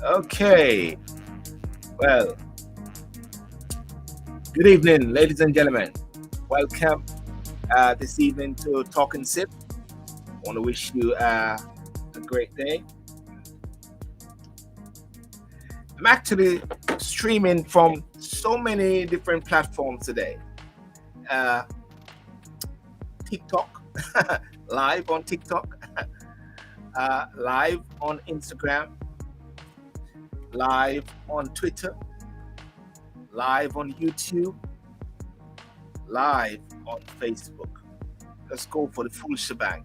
Okay, well, good evening, ladies and gentlemen. Welcome this evening to Talk and Sip. I want to wish you a great day. I'm actually streaming from so many different platforms today. Uh, TikTok, live on TikTok, live on Instagram, live on Twitter, live on YouTube, live on Facebook. Let's go for the full shebang.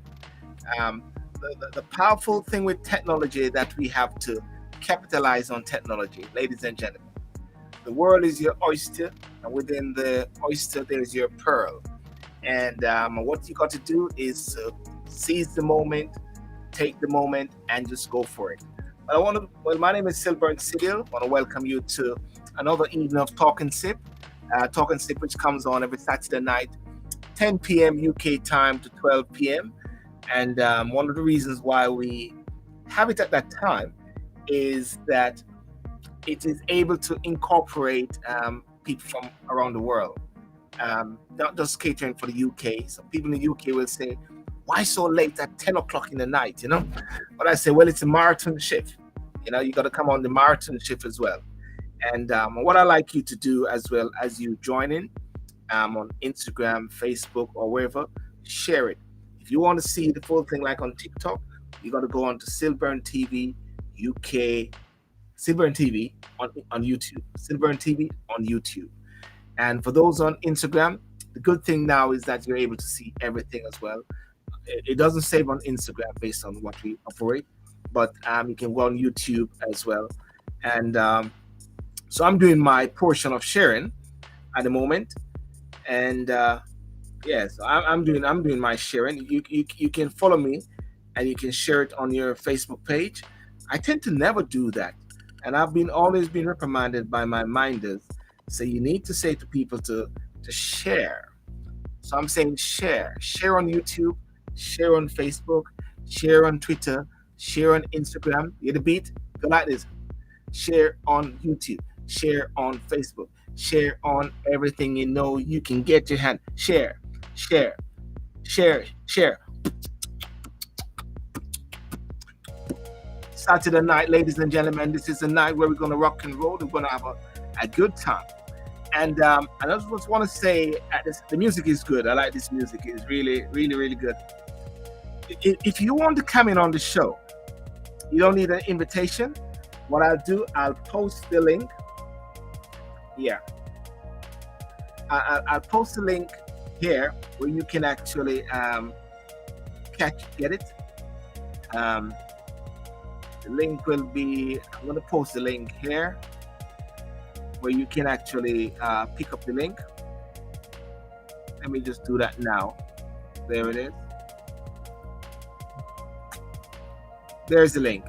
The powerful thing with technology that we have to capitalize on technology, ladies and gentlemen. The world is your oyster, and within the oyster, there's your pearl. And what you got to do is seize the moment, take the moment, and just go for it. My name is Silver and Cyril. I want to welcome you to another evening of Talk and Sip. Talk and Sip, which comes on every Saturday night, 10 p.m. UK time to 12 p.m. And one of the reasons why we have it at that time is that it is able to incorporate people from around the world, not just catering for the UK. So people in the UK will say, why so late at 10 o'clock in the night, But I say, well, it's a marathon shift. You got to come on the marathon shift as well. And what I like you to do as well as you join in on Instagram, Facebook, or wherever, share it. If you want to see the full thing like on TikTok, you got to go on to Silburn TV UK, Silburn TV on YouTube, Silburn TV on YouTube. And for those on Instagram, the good thing now is that you're able to see everything as well. It doesn't save on Instagram based on what we operate, but you can go on YouTube as well. And so I'm doing my portion of sharing at the moment, and so I'm doing my sharing. You can follow me, and you can share it on your Facebook page. I tend to never do that, and I've always been reprimanded by my minders. So you need to say to people to share. So I'm saying share on YouTube, share on Facebook, share on Twitter, share on Instagram. You hear the beat? Go like this. Share on YouTube, share on Facebook, share on everything you can get your hand. Share. Saturday night, ladies and gentlemen, this is the night where we're going to rock and roll. We're going to have a good time. And I just want to say, the music is good. I like this music. It's really, really, really good. If you want to come in on the show, you don't need an invitation. What I'll do, I'll post the link. Yeah. I'll post the link here where you can actually get it. The link will be, I'm going to post the link here where you can actually pick up the link. Let me just do that now. There it is. There's the link.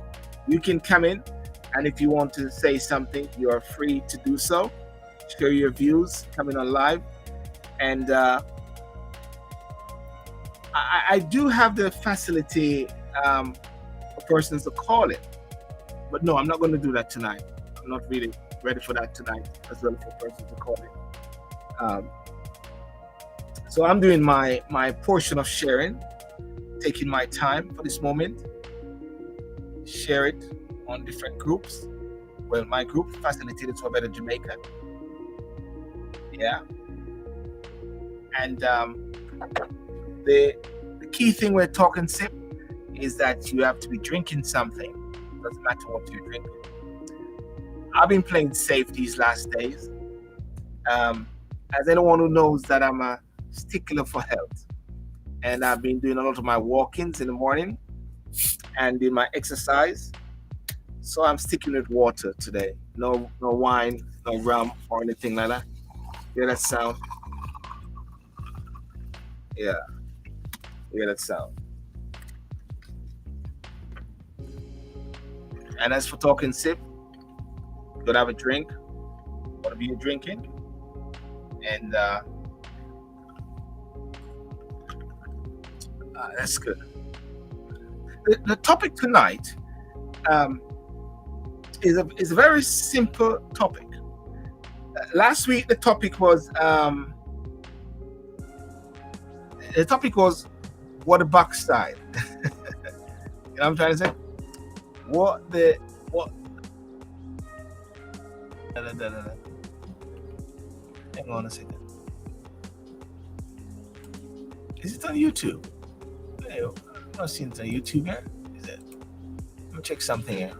You can come in, and if you want to say something, you are free to do so. Share your views coming on live. And I do have the facility for persons to call it. But no, I'm not going to do that tonight. I'm not really ready for that tonight as well for persons to call it. So I'm doing my portion of sharing, taking my time for this moment. Share it on different groups. Well, my group facilitated for Better Jamaica. Yeah. And the key thing with Talk and Sip is that you have to be drinking something. Doesn't matter what you're drinking. I've been playing safe these last days. As anyone who knows that I'm a stickler for health, and I've been doing a lot of my walk-ins in the morning and in my exercise. So I'm sticking with water today. No wine, no rum or anything like that. Hear that sound? Yeah. Hear that sound? And as for Talk and Sip, you could have a drink, whatever you're drinking. And that's good. The topic tonight is a very simple topic. Last week the topic was what the backside. You know what I'm trying to say? What. Hang on a second. Is it on YouTube? I'm not seeing it on YouTube here. Is it? Let me check something here.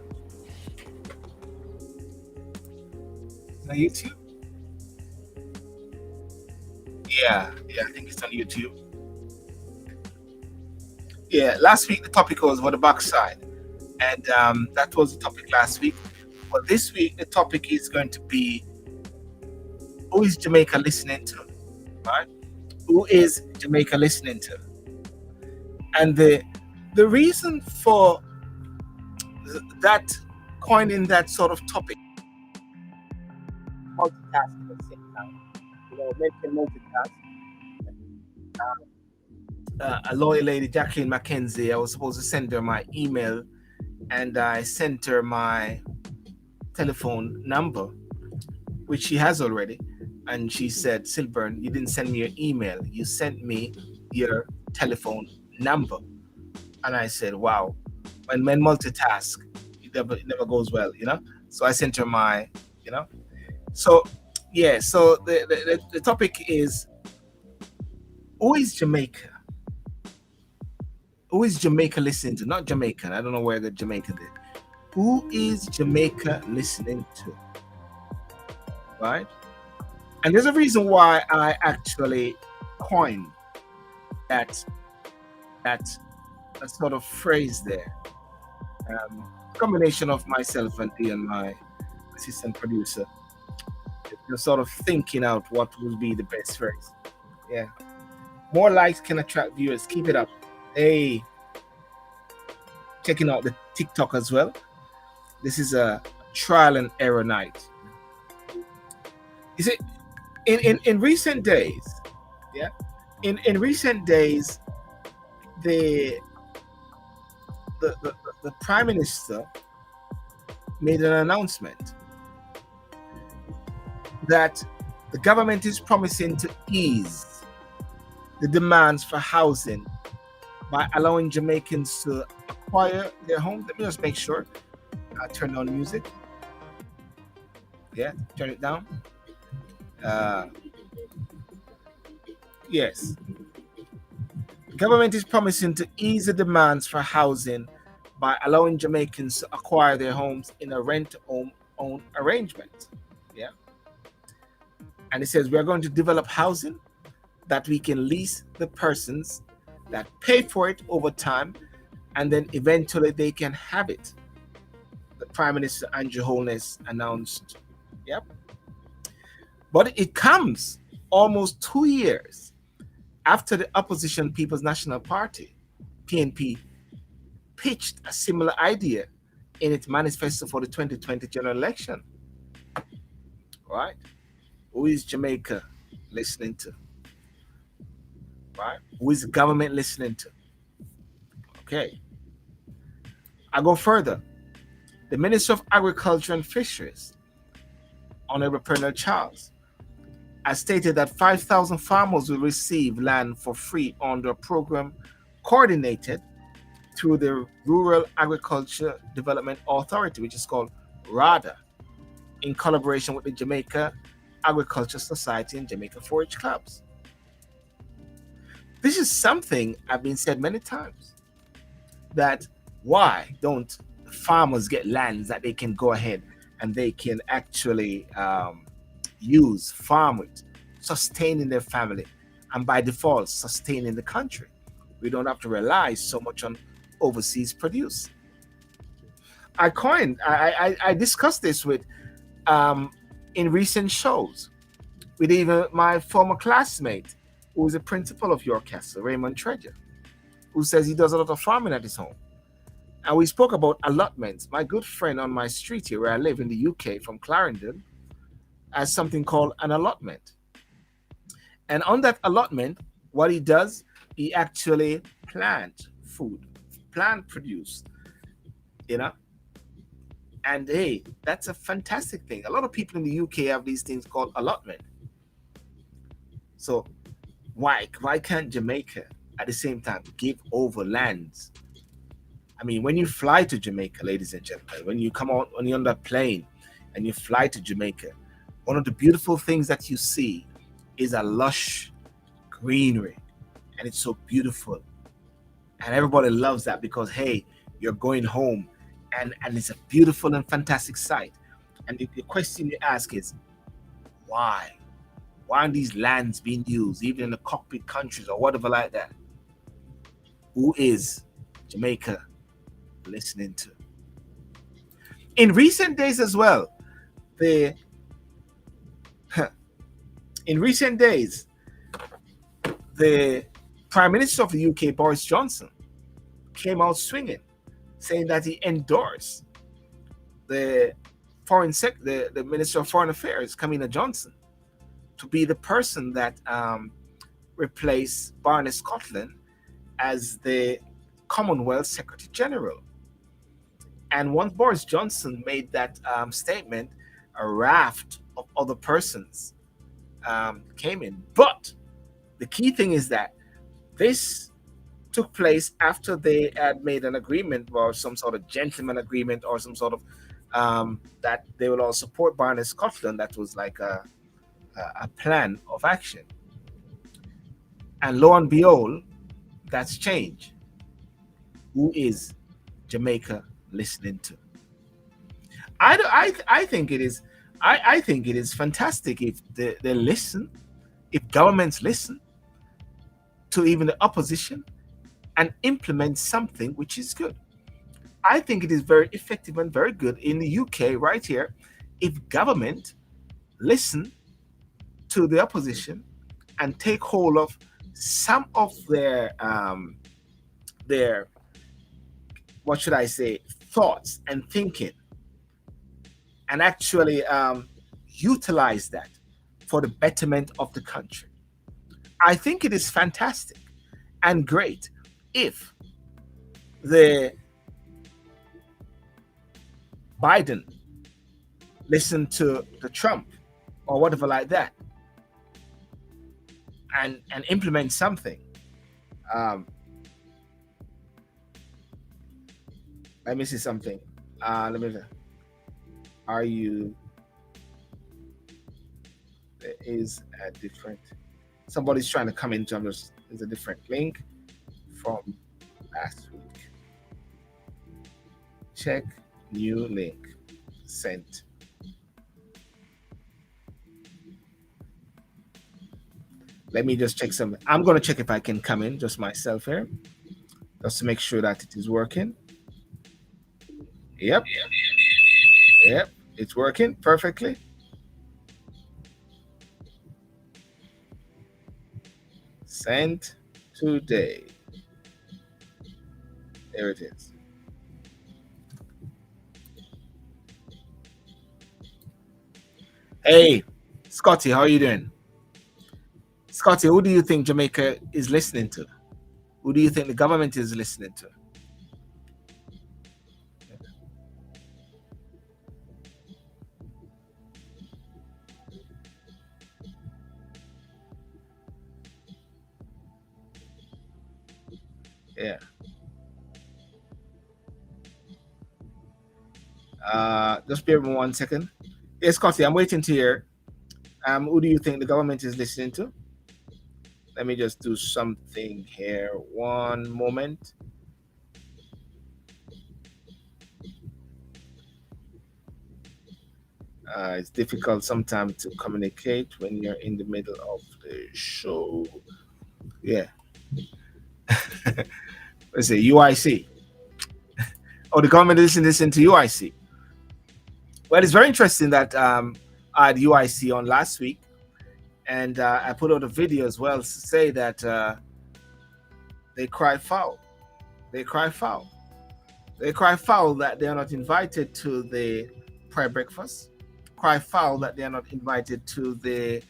Is it on YouTube? Yeah, I think it's on YouTube. Yeah, last week the topic was what the backside, and that was the topic last week. But this week the topic is going to be who is Jamaica listening to, right? Who is Jamaica listening to? And the reason for that coining that sort of topic, multitasking at the same time, making multitask. A lawyer lady, Jacqueline Mackenzie, I was supposed to send her my email, and I sent her my telephone number, which she has already. And she said, Silburn, you didn't send me your email. You sent me your telephone number. And I said, wow, when men multitask, it never goes well, So I sent her my, So, yeah, so the topic is, who is Jamaica? Who is Jamaica listening to? Not Jamaican. I don't know where the Jamaica did. Who is Jamaica listening to? Right? And there's a reason why I actually coined that sort of phrase there. Combination of myself and my assistant producer, just sort of thinking out what would be the best phrase. Yeah. More likes can attract viewers. Keep it up. Hey, checking out the TikTok as well. This is a trial and error night. Is it in recent days? Yeah, in recent days, the Prime Minister made an announcement that the government is promising to ease the demands for housing by allowing Jamaicans to acquire their home. Let me just make sure I turn on music. Yeah, turn it down. Yes. The government is promising to ease the demands for housing by allowing Jamaicans to acquire their homes in a rent-own arrangement. Yeah. And it says we are going to develop housing that we can lease the persons that pay for it over time, and then eventually they can have it. The Prime Minister Andrew Holness announced. Yep. But it comes almost 2 years after the opposition People's National Party, PNP, pitched a similar idea in its manifesto for the 2020 general election. Right? Who is Jamaica listening to? Right? Who is the government listening to? Okay. I go further. The Minister of Agriculture and Fisheries, Honorable Pernell Charles, has stated that 5,000 farmers will receive land for free under a program coordinated through the Rural Agriculture Development Authority, which is called RADA, in collaboration with the Jamaica Agriculture Society and Jamaica Forage Clubs. This is something I've been said many times, that why don't farmers get lands that they can go ahead and they can actually use, farm with, sustaining their family, and by default sustaining the country. We don't have to rely so much on overseas produce. I discussed this with in recent shows with even my former classmate, who is a principal of York Castle, Raymond Treasure, who says he does a lot of farming at his home. And we spoke about allotments. My good friend on my street here where I live in the UK from Clarendon has something called an allotment. And on that allotment, what he does, he actually plant food, plant produce, And hey, that's a fantastic thing. A lot of people in the UK have these things called allotment. So why can't Jamaica at the same time give over lands? I mean, when you fly to Jamaica, ladies and gentlemen, when you come out when you're on that plane and you fly to Jamaica, one of the beautiful things that you see is a lush greenery, and it's so beautiful, and everybody loves that because hey, you're going home, and it's a beautiful and fantastic sight. And the question you ask is why? Why aren't these lands being used, even in the cockpit countries or whatever like that? Who is Jamaica listening to? In recent days as well, the in recent days, the Prime Minister of the UK, Boris Johnson, came out swinging, saying that he endorsed the the Minister of Foreign Affairs, Camilla Johnson, to be the person that replaced Barney Scotland as the Commonwealth Secretary General. And once Boris Johnson made that statement, a raft of other persons came in. But the key thing is that this took place after they had made an agreement or some sort of gentleman agreement or some sort of that they will all support Barney Scotland. That was like a plan of action. And lo and behold, that's changed. Who is Jamaica listening to? I think it is. I think it is fantastic if they listen, if governments listen to even the opposition and implement something which is good. I think it is very effective and very good in the UK right here if government listen to the opposition and take hold of some of their what should I say, thoughts and thinking, and actually utilize that for the betterment of the country. I think it is fantastic and great if the Biden listen to the Trump or whatever like that and implement something. Let me see something. Let me. Are you? There is a different. Somebody's trying to come into. There's a different link from last week. Check new link sent. Let me just check some. I'm going to check if I can come in just myself here, just to make sure that it is working. Yep. Yep. It's working perfectly. Sent today. There it is. Hey, Scotty, how are you doing? Scotty, who do you think Jamaica is listening to? Who do you think the government is listening to? Yeah. Just bear with me 1 second. Yes, Scotty, I'm waiting to hear. Who do you think the government is listening to? Let me just do something here. 1 moment. It's difficult sometimes to communicate when you're in the middle of the show. Yeah. Let's say UIC. Oh, the government is listening to UIC. Well, it's very interesting that I had UIC on last week, and I put out a video as well to say that they cry foul. They cry foul. They cry foul that they are not invited to the prayer breakfast. Cry foul that they are not invited to the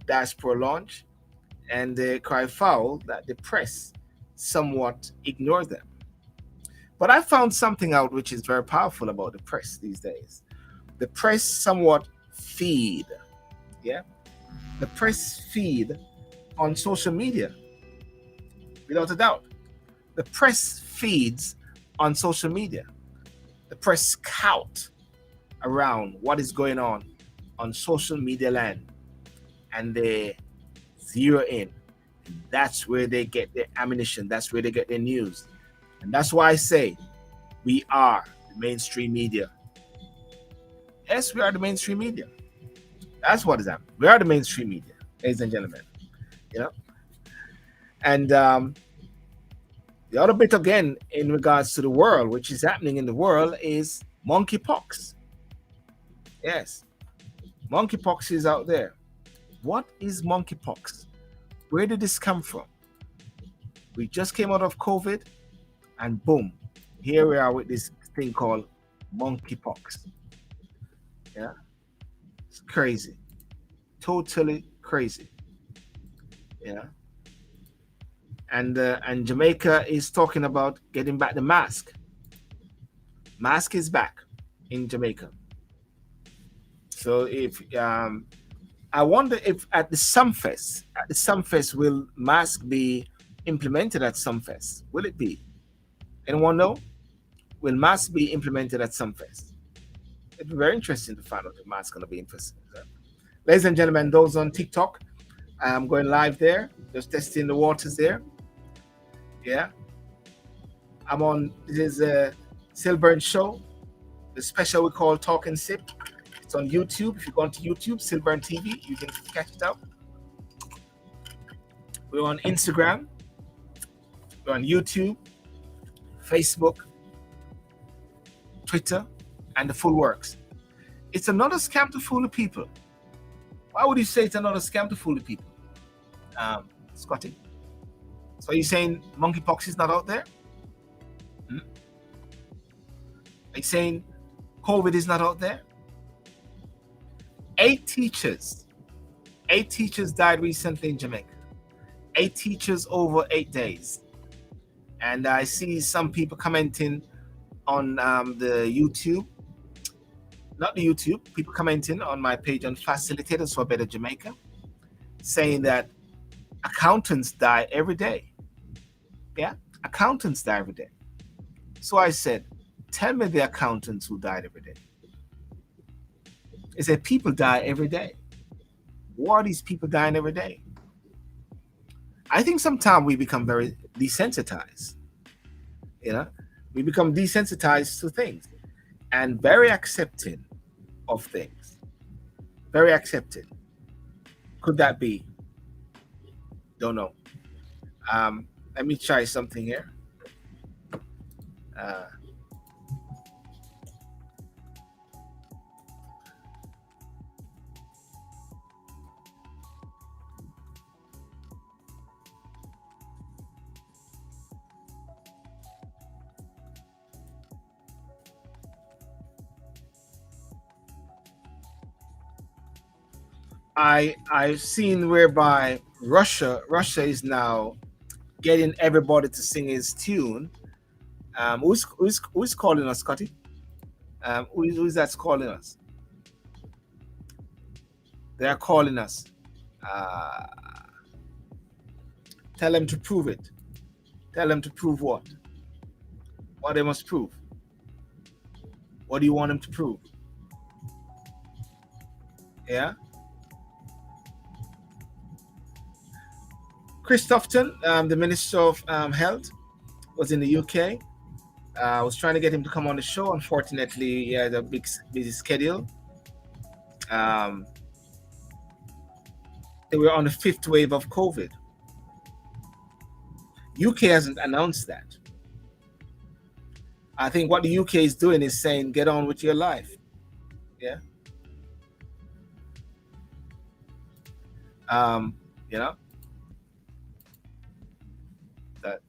Diaspora launch, and they cry foul that the press somewhat ignore them. But I found something out which is very powerful about the press these days. The press somewhat feed, yeah, the press feed on social media, without a doubt. The press feeds on social media. The press scout around what is going on social media land, and they zero in. That's where they get their ammunition. That's where they get their news. And that's why I say we are the mainstream media. Yes, we are the mainstream media. That's what is happening. We are the mainstream media, ladies and gentlemen. You know, and the other bit again in regards to the world, which is happening in the world, is monkeypox. Yes, monkeypox is out there. What is monkeypox? Where did this come from? We just came out of COVID, and boom, here we are with this thing called monkeypox. Yeah, it's crazy, totally crazy. Yeah, and Jamaica is talking about getting back the mask. Mask is back in Jamaica. So if I wonder if at the Sumfest, will mask be implemented at Sumfest? Will it be? Anyone know? Will mask be implemented at Sumfest? It'd be very interesting to find out if mask going to be implemented. Ladies and gentlemen, those on TikTok, I'm going live there, just testing the waters there. Yeah, I'm on this Silburn show, the special we call Talk and Sip. It's on YouTube. If you go onto YouTube, Silburn TV, you can catch it out. We're on Instagram. We're on YouTube, Facebook, Twitter, and the full works. It's another scam to fool the people. Why would you say it's another scam to fool the people, Scotty? So are you saying monkeypox is not out there? Are you saying COVID is not out there? 8 teachers died recently in Jamaica. 8 teachers over 8 days. And I see some people commenting on the YouTube, not the YouTube, people commenting on my page on Facilitators for Better Jamaica, saying that accountants die every day. Yeah, accountants die every day. So I said, tell me the accountants who died every day. They said people die every day. Why are these people dying every day? I think sometimes we become very desensitized. You know, we become desensitized to things and very accepting of things. Very accepting. Could that be? Don't know. Let me try something here. I've seen whereby Russia is now getting everybody to sing his tune. Who's calling us, Scotty? Who's that's calling us? They are calling us. Tell them to prove it. Tell them to prove what? What they must prove. What do you want them to prove? Yeah. Christopherson, the Minister of Health, was in the UK. I was trying to get him to come on the show. Unfortunately, he had a big busy schedule. They were on the 5th wave of COVID. UK hasn't announced that. I think what the UK is doing is saying, get on with your life. Yeah. You know, let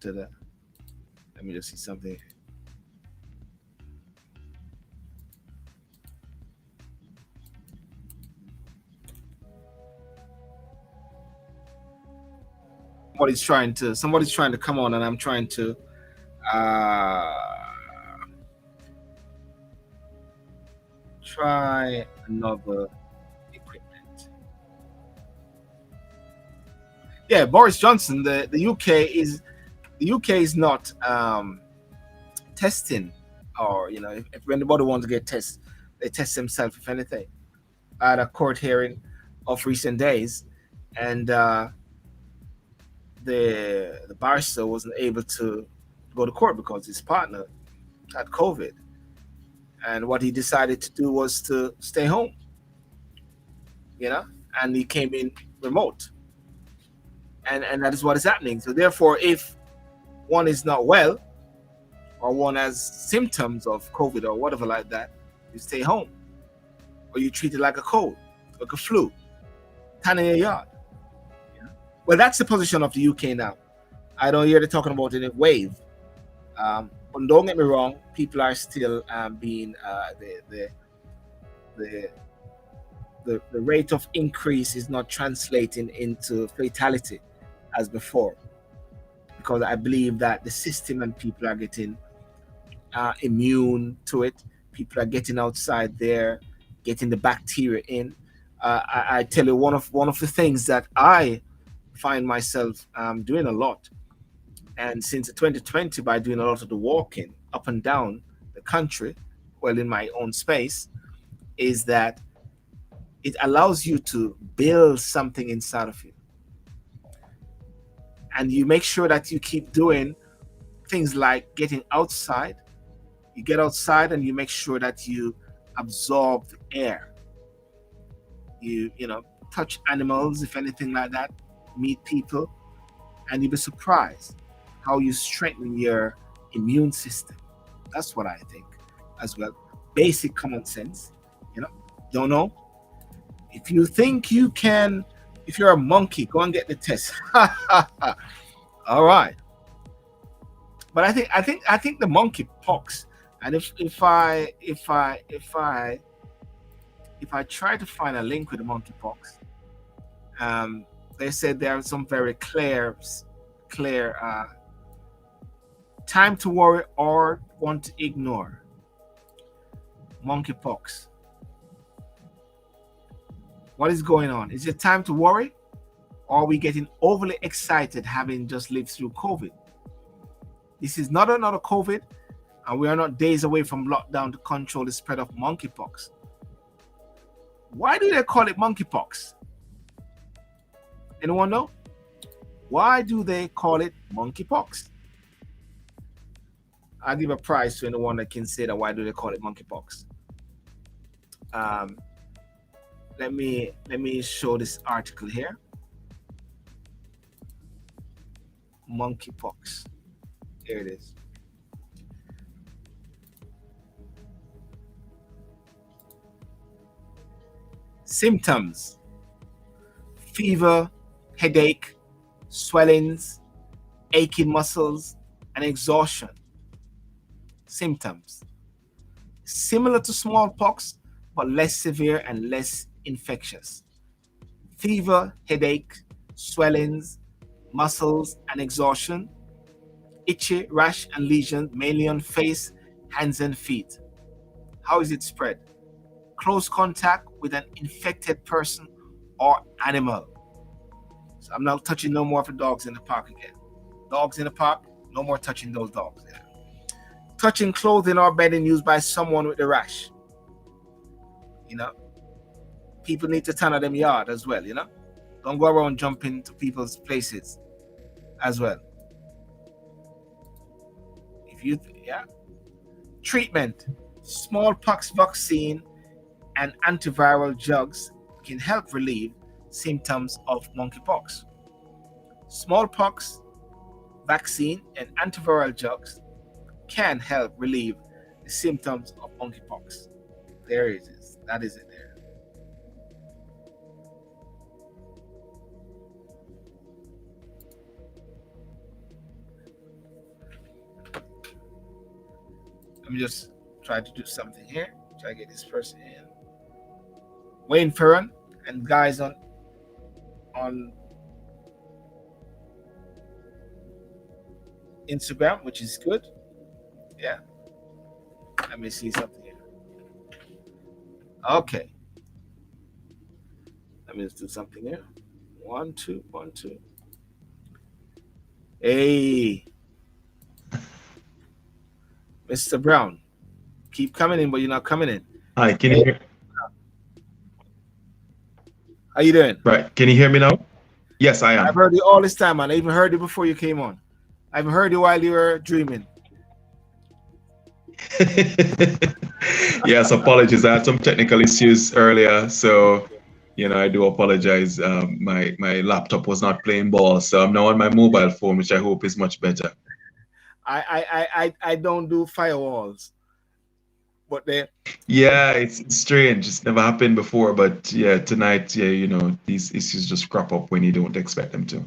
me just see something. Somebody's trying to come on, and I'm trying to Try another equipment. Yeah, Boris Johnson. The UK is not testing, or if anybody wants to get tested, they test themselves. If anything, I had a court hearing of recent days, and the barrister wasn't able to go to court because his partner had COVID, and what he decided to do was to stay home, and he came in remote, and that is what is happening. So therefore, if one is not well or one has symptoms of COVID or whatever like that, you stay home, or you treat it like a cold, like a flu, tan in your yard. Well, that's the position of the UK now. I don't hear they talking about any wave. But don't get me wrong, people are still being the rate of increase is not translating into fatality as before, because I believe that the system and people are getting immune to it. People are getting outside there, getting the bacteria in. I tell you, one of the things that I find myself doing a lot, and since 2020, by doing a lot of the walking up and down the country, well, in my own space, is that it allows you to build something inside of you, and you make sure that you keep doing things like getting outside. You get outside and you make sure that you absorb the air. You touch animals, if anything like that, meet people, and you'll be surprised how you strengthen your immune system. That's what I think as well. Basic common sense. Don't know. If you think you can, if you're a monkey, go and get the test. All right. But I think the monkey pox, and if I try to find a link with the monkeypox, they said there are some very clear time to worry or want to ignore. Monkeypox. What is going on? Is it time to worry, or are we getting overly excited having just lived through COVID? This is not another COVID, and we are not days away from lockdown to control the spread of monkeypox. Why do they call it monkeypox? Anyone know? Why do they call it monkeypox? I'll give a prize to anyone that can say that. Why do they call it monkeypox? Let me show this article here. Monkeypox. Here it is. Symptoms: fever, headache, swellings, aching muscles, and exhaustion. Symptoms: similar to smallpox, but less severe and less infectious. Fever, headache, swellings, muscles, and exhaustion. Itchy, rash, and lesions, mainly on face, hands, and feet. How is it spread? Close contact with an infected person or animal. So I'm not touching no more of the dogs in the park again. Dogs in the park, no more touching those dogs. Yeah. Touching clothing or bedding used by someone with the rash. People need to turn out them yard as well. Don't go around jumping to people's places as well. Treatment: smallpox vaccine and antiviral drugs can help relieve symptoms of monkeypox. Smallpox vaccine and antiviral drugs can help relieve the symptoms of monkeypox. There it is. That is it there. Let me just try to do something here. Try to get this person in. Wayne Ferron and guys on Instagram, which is good. Yeah. Let me see something here. Okay. Let me just do something here. 1, 2, 1, 2. Hey, Mr. Brown, keep coming in, but you're not coming in. Hi, can you Hey, hear? how you doing? Right, can you hear me now? Yes, I I've am. heard you all this time, man. I even heard you before you came on. I've heard you while you were dreaming. Yes, apologies. I had some technical issues earlier, so I do apologize. My laptop was not playing ball, so I'm now on my mobile phone, which I hope is much better. I don't do firewalls, but they. Yeah, it's strange. It's never happened before, but yeah, tonight, yeah, these issues just crop up when you don't expect them to.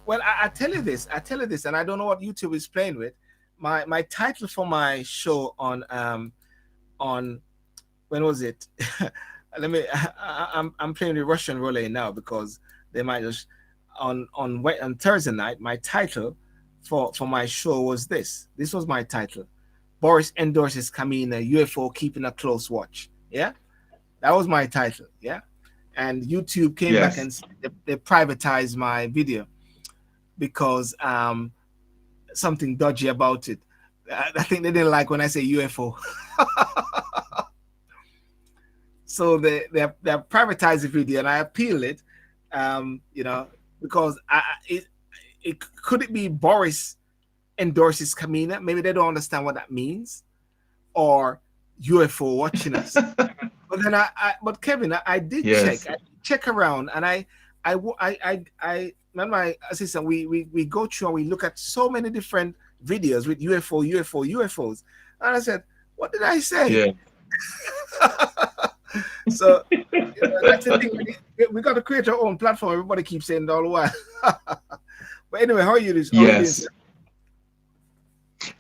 Well, I tell you this. I tell you this, and I don't know what YouTube is playing with. My title for my show on when was it? Let me. I'm playing the Russian roulette now because they might just on Thursday night. My title for my show was this. This was my title. Boris endorses Kamina UFO keeping a close watch. Yeah, that was my title. Yeah, and YouTube came back Yes. and they privatized my video because something dodgy about it. I think they didn't like when I say UFO. So they privatized the video and I appealed it, because it could it be Boris endorses Kamina? Maybe they don't understand what that means, or UFO watching us. But then but Kevin, I did Yes. check around, and and my assistant, we go through and we look at so many different videos with UFOs, and I said, what did I say? Yeah. So that's the thing. We got to create our own platform. Everybody keeps saying it all the while. But anyway, how are you? How are you doing, sir? Yes.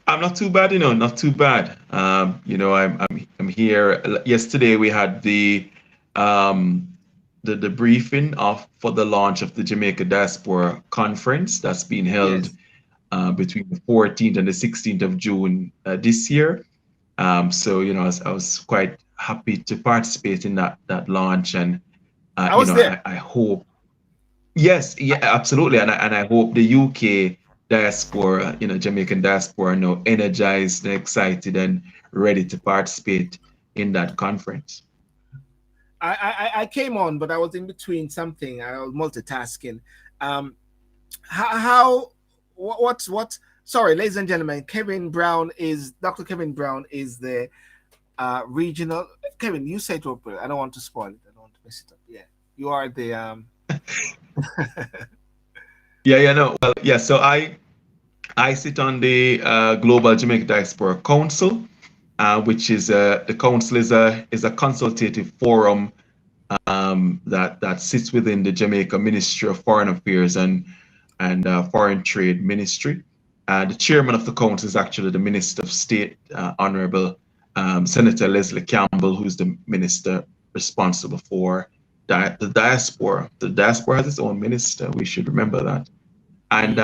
I'm not too bad, not too bad. I'm here. Yesterday we had um the briefing of for the launch of the Jamaica Diaspora conference that's being held Yes. between the 14th and the 16th of June this year. So I was quite happy to participate in that launch, and I was there. I hope. Yes, yeah, absolutely. And I hope the UK diaspora, Jamaican diaspora are now energized and excited and ready to participate in that conference. I came on, but I was in between something. I was multitasking. Um, how what? Sorry, ladies and gentlemen. Dr. Kevin Brown is the regional. Kevin, you say it open. I don't want to spoil it. I don't want to mess it up. Yeah, you are the Yeah, yeah, no. Well, yeah, so I sit on the Global Jamaica Diaspora Council, which is the council is a consultative forum that sits within the Jamaica Ministry of Foreign Affairs and Foreign Trade Ministry. The chairman of the council is actually the Minister of State, Honorable Senator Leslie Campbell, who's the minister responsible for the diaspora. The diaspora has its own minister. We should remember that. And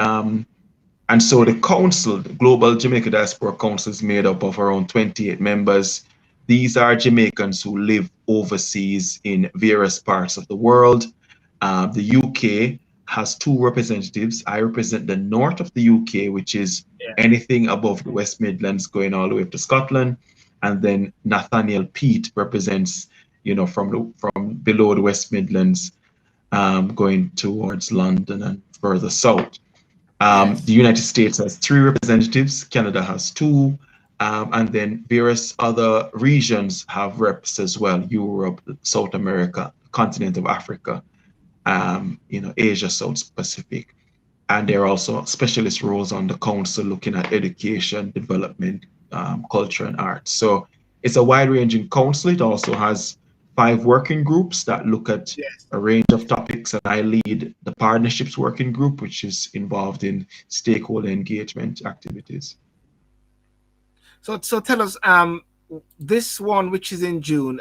and so the council, the Global Jamaica Diaspora Council, is made up of around 28 members. These are Jamaicans who live overseas in various parts of the world. The UK has two representatives. I represent the north of the UK, which is yeah. anything above the West Midlands going all the way up to Scotland. And then Nathaniel Pete represents, from below the West Midlands, going towards London and further south. The Yes. United States has three representatives, Canada has two, and then various other regions have reps as well: Europe, South America, continent of Africa, Asia, South Pacific. And there are also specialist roles on the council looking at education, development, culture, and arts. So it's a wide-ranging council. It also has 5 working groups that look at Yes. a range of topics, and I lead the partnerships working group, which is involved in stakeholder engagement activities. So tell us, this one which is in June,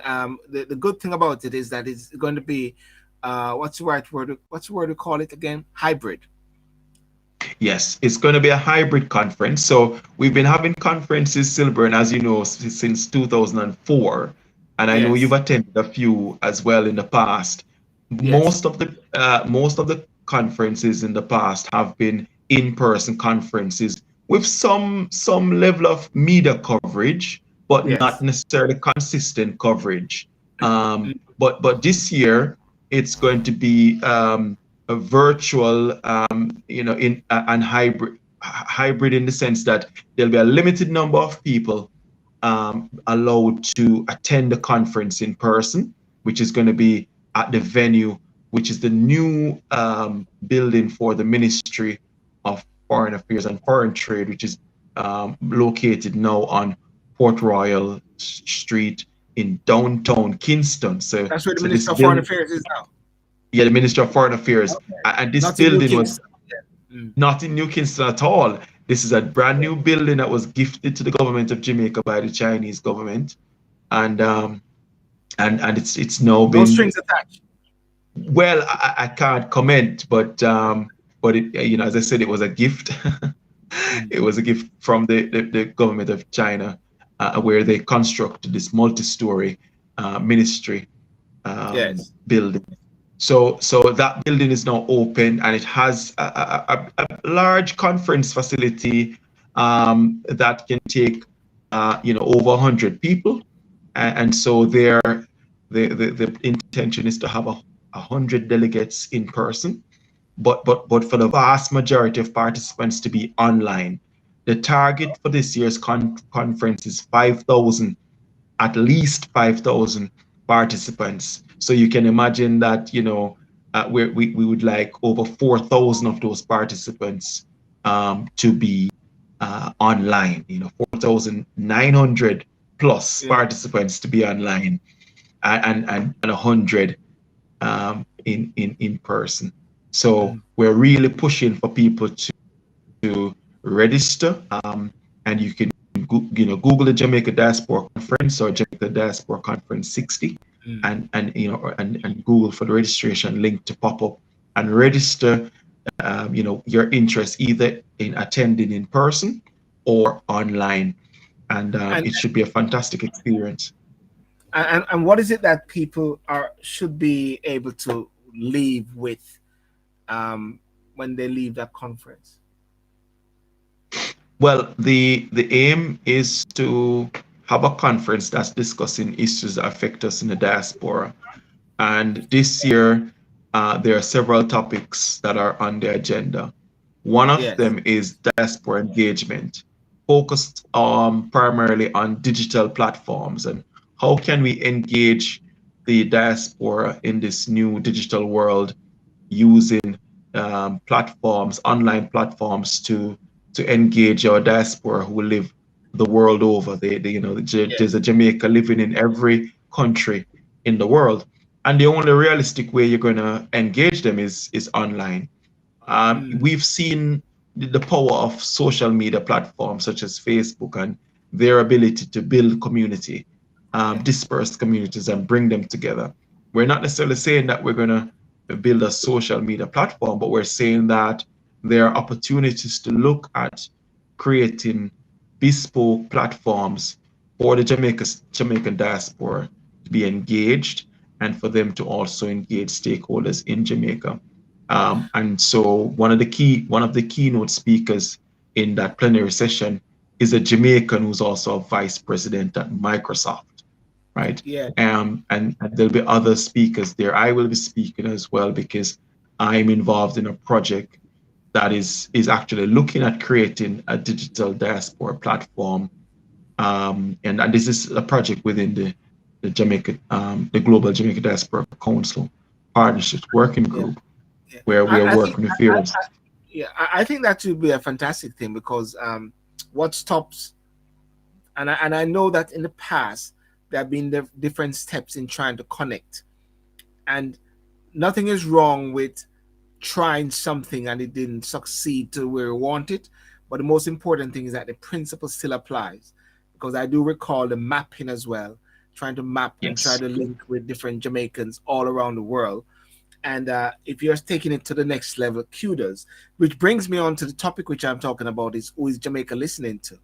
the good thing about it is that it's going to be what's the right word? What's the word to call it again? Hybrid. Yes, it's going to be a hybrid conference. So we've been having conferences, Silburn, as you know, since 2004. and I know Yes. you've attended a few as well in the past. Yes. Most of the conferences in the past have been in-person conferences with some level of media coverage, but not Yes. necessarily consistent coverage. But this year it's going to be a virtual, and hybrid in the sense that there'll be a limited number of people allowed to attend the conference in person, which is going to be at the venue, which is the new building for the Ministry of Foreign Affairs and Foreign Trade, which is located now on Port Royal Street in downtown Kingston. So, That's where the so this Minister of Foreign building, Affairs is now. yeah, the Ministry of Foreign Affairs, Okay. and this Not in New building was Kingston. Yeah. not in New Kingston at all. This is a brand new building that was gifted to the government of Jamaica by the Chinese government, and it's now No been, strings attached. well, I can't comment, but it, as I said, it was a gift. Mm. It was a gift from the government of China, where they constructed this multi-story ministry Yes. building. So that building is now open, and it has a large conference facility that can take over 100 people, and so the intention is to have 100 delegates in person, but for the vast majority of participants to be online. The target for this year's conference is 5,000, at least 5,000 participants. So you can imagine that, we would like over 4,000 of those participants to be online, 4,900 plus Yeah. participants to be online, and 100 in person. So Mm. we're really pushing for people to register, and you can Google the Jamaica Diaspora Conference or Jamaica Diaspora Conference 60, Mm. and Google for the registration link to pop up and register. Your interest either in attending in person or online, and And, it should be a fantastic experience. and what is it that people should be able to leave with when they leave that conference? Well, the aim is to have a conference that's discussing issues that affect us in the diaspora. And this year, there are several topics that are on the agenda. One of Yes. them is diaspora engagement, focused primarily on digital platforms and how can we engage the diaspora in this new digital world using platforms, online platforms to engage our diaspora who live the world over. There's a Yes. Jamaica living in every country in the world, and the only realistic way you're going to engage them is online. Mm. We've seen the power of social media platforms such as Facebook and their ability to build community, Yeah. dispersed communities, and bring them together. We're not necessarily saying that we're going to build a social media platform, but we're saying that there are opportunities to look at creating bespoke platforms for the Jamaican diaspora to be engaged, and for them to also engage stakeholders in Jamaica. And so one of the keynote speakers in that plenary session is a Jamaican who's also a vice president at Microsoft, right? Yeah. And there'll be other speakers there. I will be speaking as well because I'm involved in a project that is actually looking at creating a digital diaspora platform. And this is a project within the Global Jamaica Diaspora Council Partnerships Working Yeah. Group, Yeah. where we are I think working with various. yeah, I think that would be a fantastic thing because what stops, and I know that in the past there have been different steps in trying to connect, and nothing is wrong with trying something and it didn't succeed to where we want it. But the most important thing is that the principle still applies, because I do recall the mapping as well, trying to map and try Yes. to link with different Jamaicans all around the world. And if you're taking it to the next level, kudos. Which brings me on to the topic which I'm talking about is who is Jamaica listening to?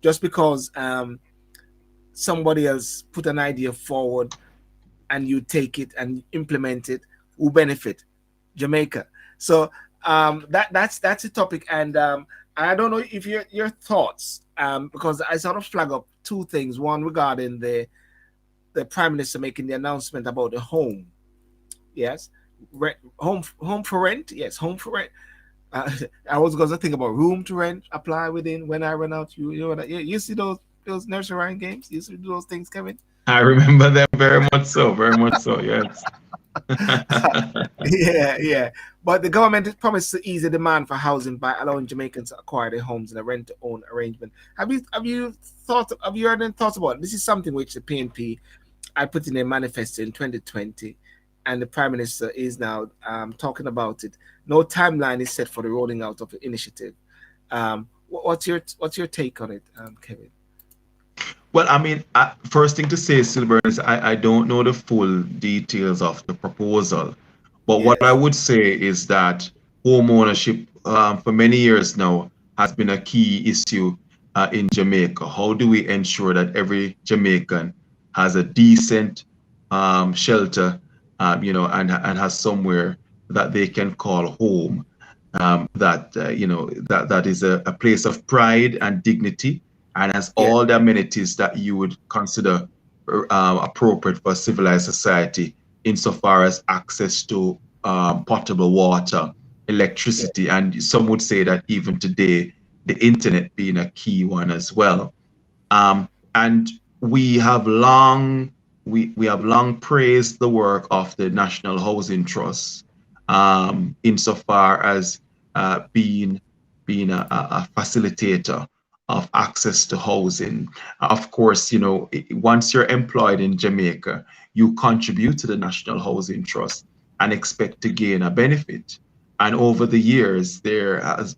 Just because somebody else put an idea forward and you take it and implement it, who benefit? Jamaica. So that's the topic, and I don't know if your thoughts, because I sort of flag up two things. One regarding the Prime Minister making the announcement about the home. Yes, home for rent. Yes, home for rent. Uh, I was going to think about room to rent, apply within when I run out. You see those nursery rhyme games? You see those things, Kevin? I remember them very much so, very much so. Yes. Yeah. But the government has promised to ease the demand for housing by allowing Jamaicans to acquire their homes in a rent-to-own arrangement. Have you heard any thoughts about it? This is something which the PNP I put in a manifesto in 2020, and the Prime Minister is now talking about it. No timeline is set for the rolling out of the initiative. What's your take on it, Kevin? Well, I mean, first thing to say, Silver, is I don't know the full details of the proposal, but what I Yes, would say is that home ownership for many years now has been a key issue in Jamaica. How do we ensure that every Jamaican has a decent shelter, and has somewhere that they can call home, that is a place of pride and dignity, and has yes, all the amenities that you would consider appropriate for a civilized society, insofar as access to potable water, yes, electricity, and some would say that even today, the internet being a key one as well. And we have long praised the work of the National Housing Trust, insofar as being a facilitator of access to housing. Of course, once you're employed in Jamaica, you contribute to the National Housing Trust and expect to gain a benefit. And over the years,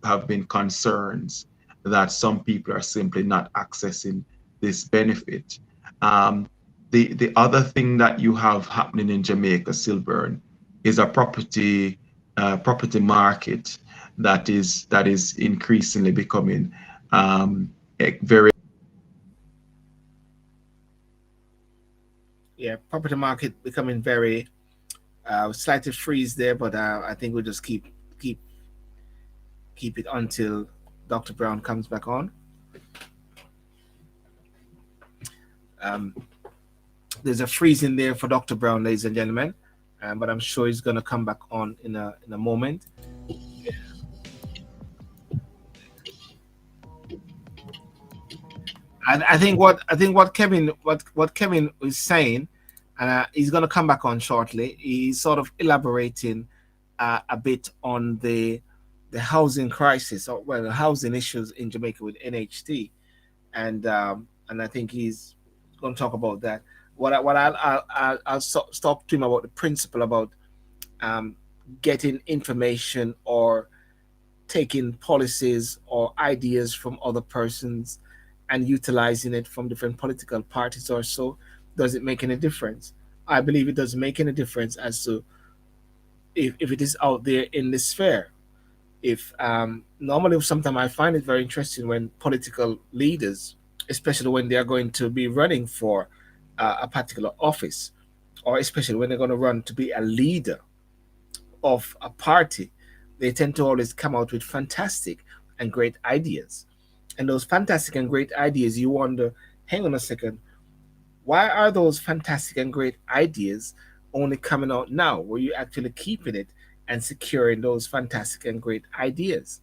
have been concerns that some people are simply not accessing this benefit. Um, the other thing that you have happening in Jamaica, Silburn, is a property market that is increasingly becoming very. yeah. Property market becoming very slightly freeze there, but I think we'll just keep keep it until Dr. Brown comes back on. Um, there's a freeze in there for Dr. Brown, ladies and gentlemen, but I'm sure he's going to come back on in a moment. I think what Kevin is saying, and he's going to come back on shortly. He's sort of elaborating a bit on the housing crisis, or well, the housing issues in Jamaica with NHT, and I think he's going to talk about that. I'll stop to him about the principle about um, getting information or taking policies or ideas from other persons and utilizing it from different political parties or so. Does it make any difference? I believe it doesn't make any difference as to if it is out there in the sphere. If normally sometimes I find it very interesting when political leaders, especially when they are going to be running for a particular office, or especially when they're going to run to be a leader of a party, they tend to always come out with fantastic and great ideas. And those fantastic and great ideas, you wonder, hang on a second, why are those fantastic and great ideas only coming out now? Were you actually keeping it and securing those fantastic and great ideas?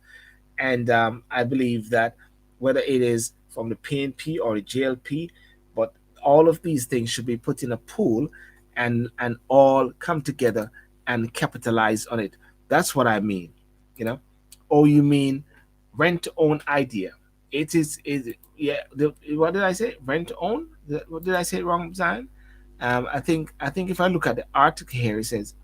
And I believe that whether it is from the PNP or the JLP, but all of these things should be put in a pool and all come together and capitalize on it. That's what I mean, you know. Oh, you mean rent to own idea? Is yeah. What did I say? Rent to own? What did I say wrong, Zion? I think if I look at the article here, it says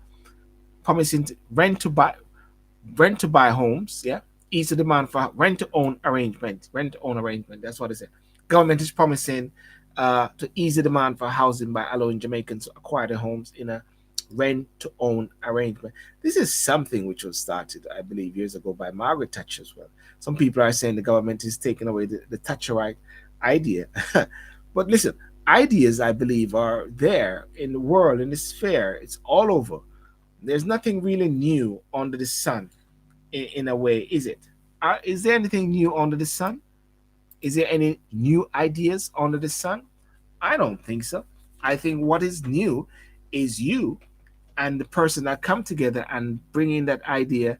promising to rent to buy homes, yeah, ease the demand for rent to own arrangement. Rent to own arrangement. That's what it said. Government is promising to ease the demand for housing by allowing Jamaicans to acquire their homes in a rent to own arrangement. This is something which was started, I believe, years ago by Margaret Thatcher as well. Some people are saying the government is taking away the Thatcherite idea. But listen, ideas, I believe, are there in the world, in the sphere. It's all over. There's nothing really new under the sun, in a way, is it? Is there anything new under the sun? Is there any new ideas under the sun? I don't think so. I think what is new is you and the person that come together and bring in that idea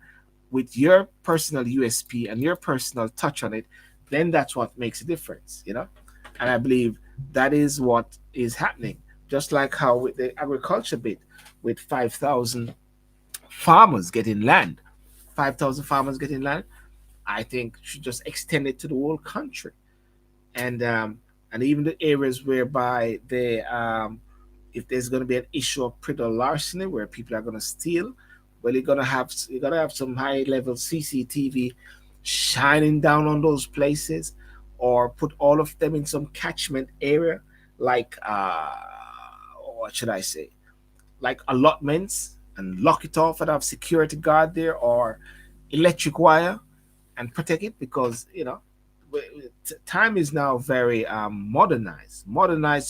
with your personal USP and your personal touch on it. Then that's what makes a difference, you know. And I believe that is what is happening. Just like how with the agriculture bit, with 5,000 farmers getting land, 5,000 farmers getting land, I think should just extend it to the whole country. And even the areas whereby they if there's going to be an issue of predator larceny where people are going to steal, well, you're gonna have some high level CCTV shining down on those places, or put all of them in some catchment area, like what should I say, like allotments, and lock it off and have security guard there, or electric wire, and protect it, because time is now very modernized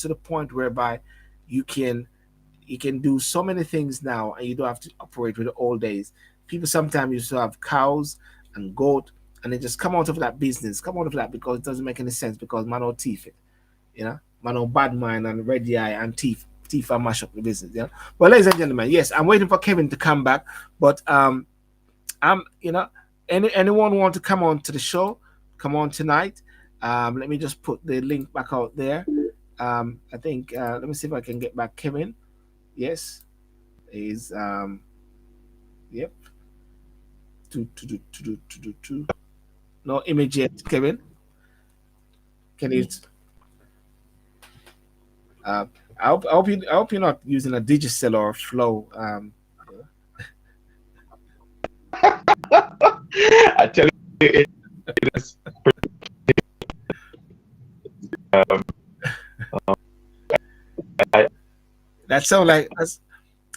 to the point whereby you can you can do so many things now, and you don't have to operate with the old days. People sometimes used to have cows and goat, and they just come out of that business, come out of that, because it doesn't make any sense, because man or teeth it, man or bad mind and red eye and teeth and mash up the business. Well, ladies and gentlemen, yes, I'm waiting for Kevin to come back, but I'm anyone want to come on to the show, come on tonight. Let me just put the link back out there. I think let me see if I can get back Kevin. Yes, is yep. To no image yet, Kevin. Can you? I hope you're not using a Digicel or a Flow. I tell you, it is. Um, I, That sound like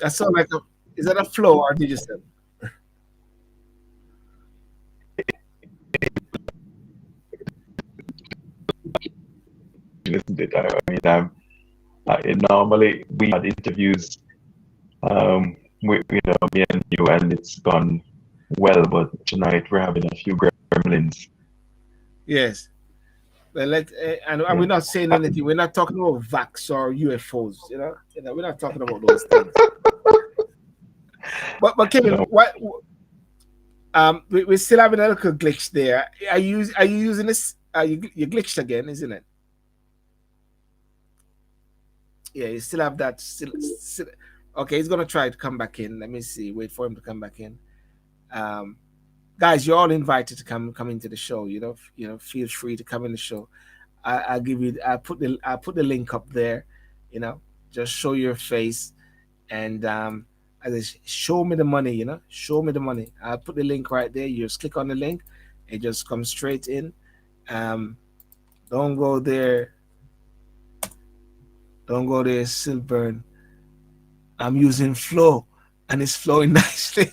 that sound like a, is that a Flow or Digicel? Listen to it. I mean, normally we had interviews, with me and you, and it's gone well. But tonight we're having a few gremlins. Yes. Well, and Yeah. we're not saying anything. We're not talking about vax or UFOs. We're not talking about those things. But Kevin, No, what? We're still having a little glitch there. Are you using this? You glitched again, isn't it? Yeah, you still have that. Still, okay, he's gonna try to come back in. Let me see. Wait for him to come back in. Um, Guys, you're all invited to come into the show. Feel free to come in the show. I'll give you. I put the link up there. Just show your face, and show me the money. Show me the money. I'll put the link right there. You just click on the link, it just comes straight in. Um, don't go there. Don't go there, Silburn. I'm using Flow, and it's flowing nicely.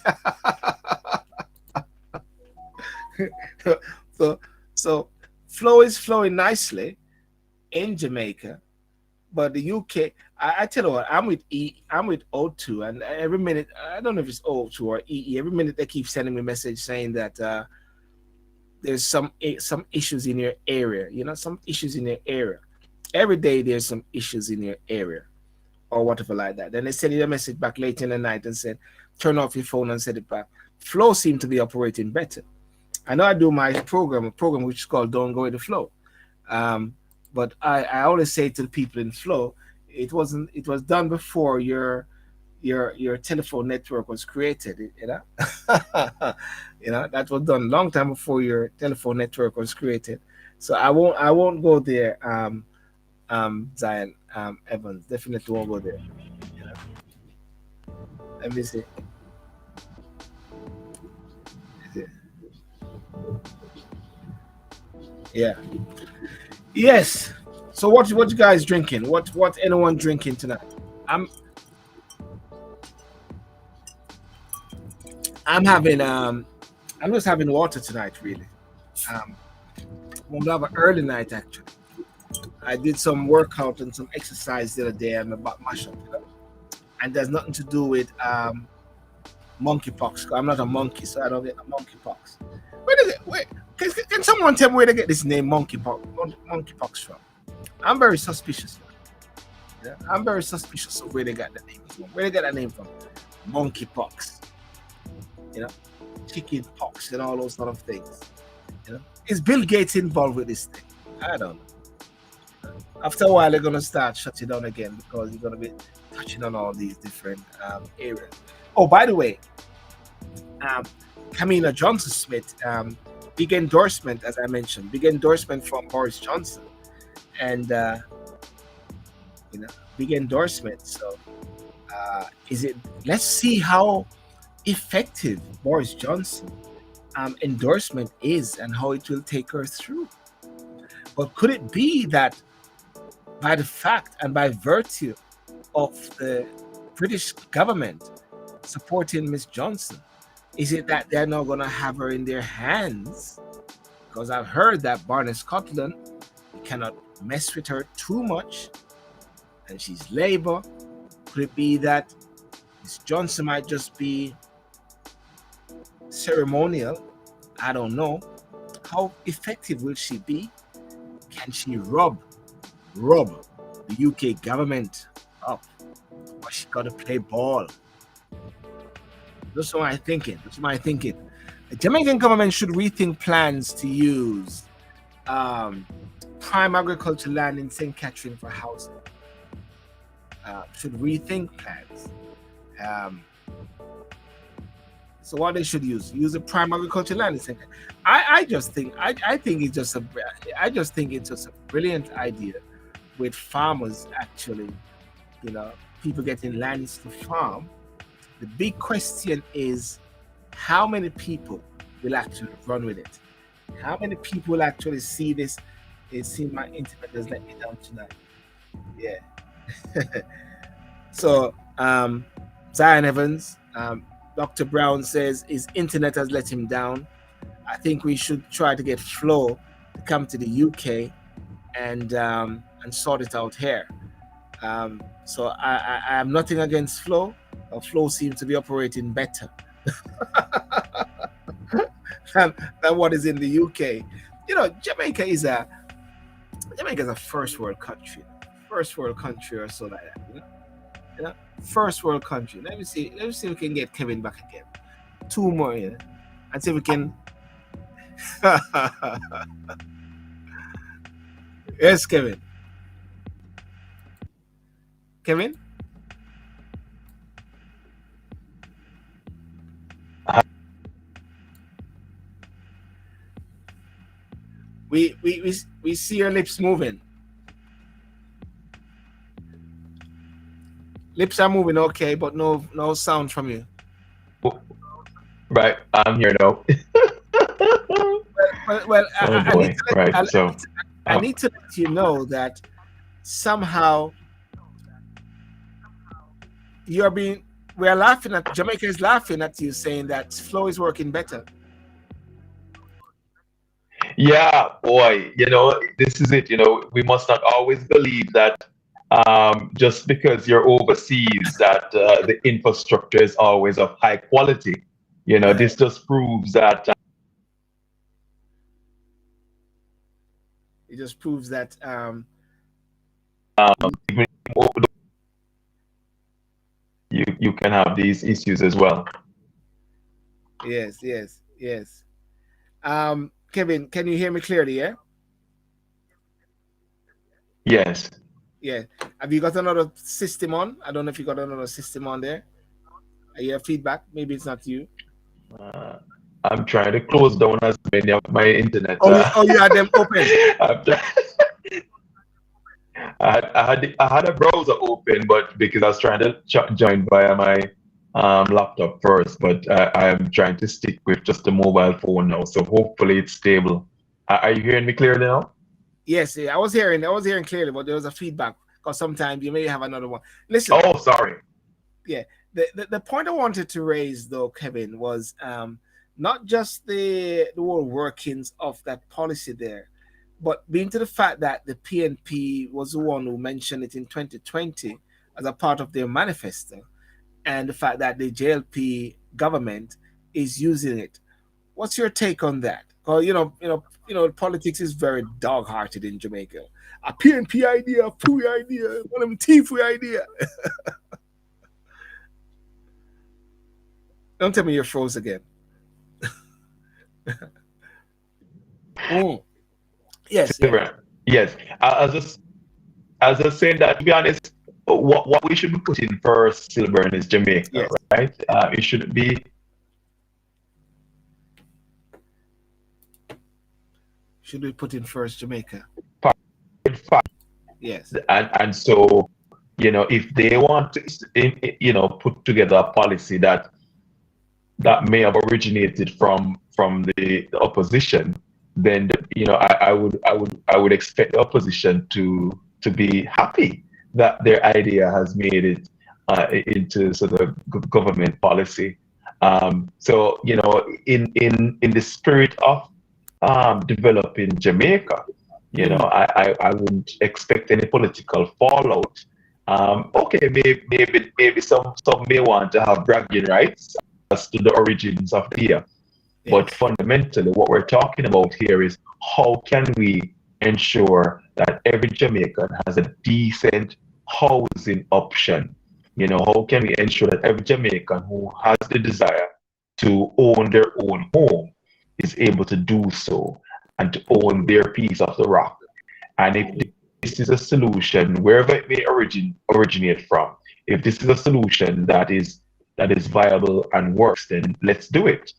so so Flow is flowing nicely in Jamaica, but the UK. I tell you what, I'm with O2, and every minute, I don't know if it's O2 or EE. Every minute they keep sending me a message saying that there's some issues in your area. Some issues in your area. Every day there's some issues in your area, or whatever like that. Then they send you a message back late in the night and said, turn off your phone and set it back. Flow seemed to be operating better. I know I do my program, a program which is called Don't Go with the Flow. But I always say to the people in Flow, it was done before your telephone network was created. That was done a long time before your telephone network was created. So I won't go there, Zion, Evans. Definitely won't go there. You know. Let me see. Yeah. Yes. So what you guys drinking? What anyone drinking tonight? I'm I'm having I'm just having water tonight, really. I'm gonna have an early night, actually. I did some workout and some exercise the other day and my back mash up, and there's nothing to do with monkeypox. I'm not a monkey, so I don't get the monkeypox. Can someone tell me where they get this name monkeypox from? I'm very suspicious. Yeah? I'm very suspicious of where they got that name from. Where they get that name from? Monkeypox. Chicken pox and all those sort of things. Is Bill Gates involved with this thing? I don't know. After a while, they're gonna start shutting down again because you're gonna be touching on all these different areas. Oh, by the way, Camilla Johnson Smith, big endorsement, as I mentioned, big endorsement from Boris Johnson, and big endorsement. So, let's see how effective Boris Johnson endorsement is and how it will take her through. But could it be that by the fact and by virtue of the British government supporting Miss Johnson, is it that they're not going to have her in their hands? Because I've heard that Barney Scotland, you cannot mess with her too much, and she's Labour. Could it be that Miss Johnson might just be ceremonial? I don't know. How effective will she be? Can she rub the UK government up? Or she got to play ball? That's what I'm thinking. The Jamaican government should rethink plans to use prime agricultural land in St. Catherine for housing. Should rethink plans. So what they should use a prime agricultural land in St. Catherine. I just think it's just a brilliant idea with farmers actually, people getting lands to farm. The big question is how many people will actually run with it? How many people will actually see this? They see my internet has let me down tonight. Yeah. So Zion Evans, Dr. Brown says his internet has let him down. I think we should try to get Flo to come to the UK and sort it out here. So I am nothing against Flo. Flo seems to be operating better than what is in the UK. Jamaica is a first world country or so like that. First world country. Let me see if we can get Kevin back again. 2 more, and see if we can. Yes, Kevin. Kevin. We see your lips moving. Lips are moving, okay, but no sound from you. Right, I'm here now. Well, Oh I need to let you know that somehow we're laughing at Jamaica is laughing at you, saying that Flow is working better. Yeah, boy, this is it. We must not always believe that just because you're overseas that the infrastructure is always of high quality. This just proves that. It just proves that You can have these issues as well. Yes. Kevin, can you hear me clearly? Yeah. Yes. Yeah. Have you got another system on? I don't know if you got another system on there. I hear feedback. Maybe it's not you. I'm trying to close down as many of my internet. You had them open. I had a browser open, but because I was trying to join via my laptop first, but I am trying to stick with just the mobile phone now. So hopefully it's stable. Are you hearing me clearly now? Yes, I was hearing clearly, but there was a feedback because sometimes you may have another one. Listen. Oh, sorry. Yeah. The point I wanted to raise though, Kevin, was not just the whole workings of that policy there, But being to the fact that the PNP was the one who mentioned it in 2020 as a part of their manifesto, and the fact that the JLP government is using it, what's your take on that? Because politics is very dog-hearted in Jamaica. A PNP idea, a free idea, one of them free idea. Don't tell me you're froze again. Yes, yes. Yes. I was just saying that, to be honest, what we should be putting first, Silburn, is Jamaica, Yes. right? It shouldn't be. Should we put in first Jamaica? Yes. And so, if they want to, put together a policy that may have originated from the opposition, then I would expect the opposition to be happy that their idea has made it into sort of government policy. So in the spirit of developing Jamaica, I wouldn't expect any political fallout. Okay, maybe some may want to have bragging rights as to the origins of the idea. Yes. But fundamentally, what we're talking about here is how can we ensure that every Jamaican has a decent housing option? How can we ensure that every Jamaican who has the desire to own their own home is able to do so and to own their piece of the rock? And if this is a solution, wherever it may originate from, if this is a solution that is viable and works, then let's do it.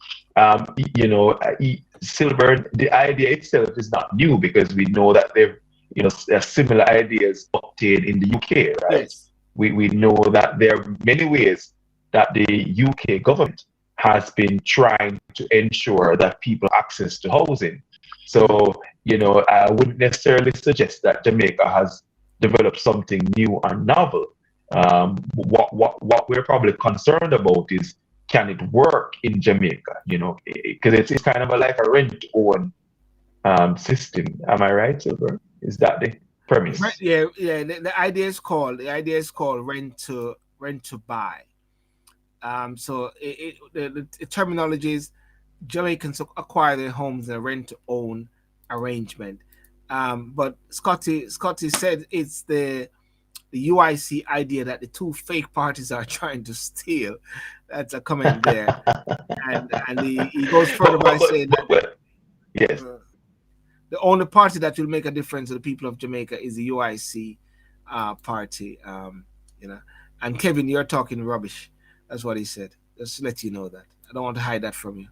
Silver, the idea itself is not new because we know that there are similar ideas obtained in the UK, right? Yes. We know that there are many ways that the UK government has been trying to ensure that people have access to housing. So, I wouldn't necessarily suggest that Jamaica has developed something new and novel. What we're probably concerned about is, can it work in Jamaica? Because it's kind of like a rent-own system. Am I right, Silver? Is that the premise? Right, yeah. The idea is called rent to buy. So the terminology is Jamaicans acquire their homes in a rent-to-own arrangement. But Scotty said it's the UIC idea that the two fake parties are trying to steal. That's a comment there. and he goes further by saying that yes, the only party that will make a difference to the people of Jamaica is the UIC party. And Kevin, you're talking rubbish. That's what he said. Just to let you know that. I don't want to hide that from you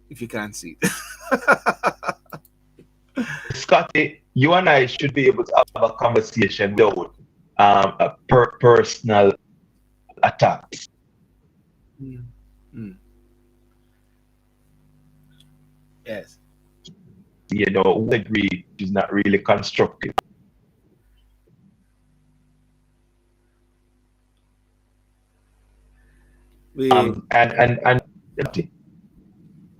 if you can't see it. Scotty, you and I should be able to have a conversation without personal attacks. Yes. We agree is not really constructive. And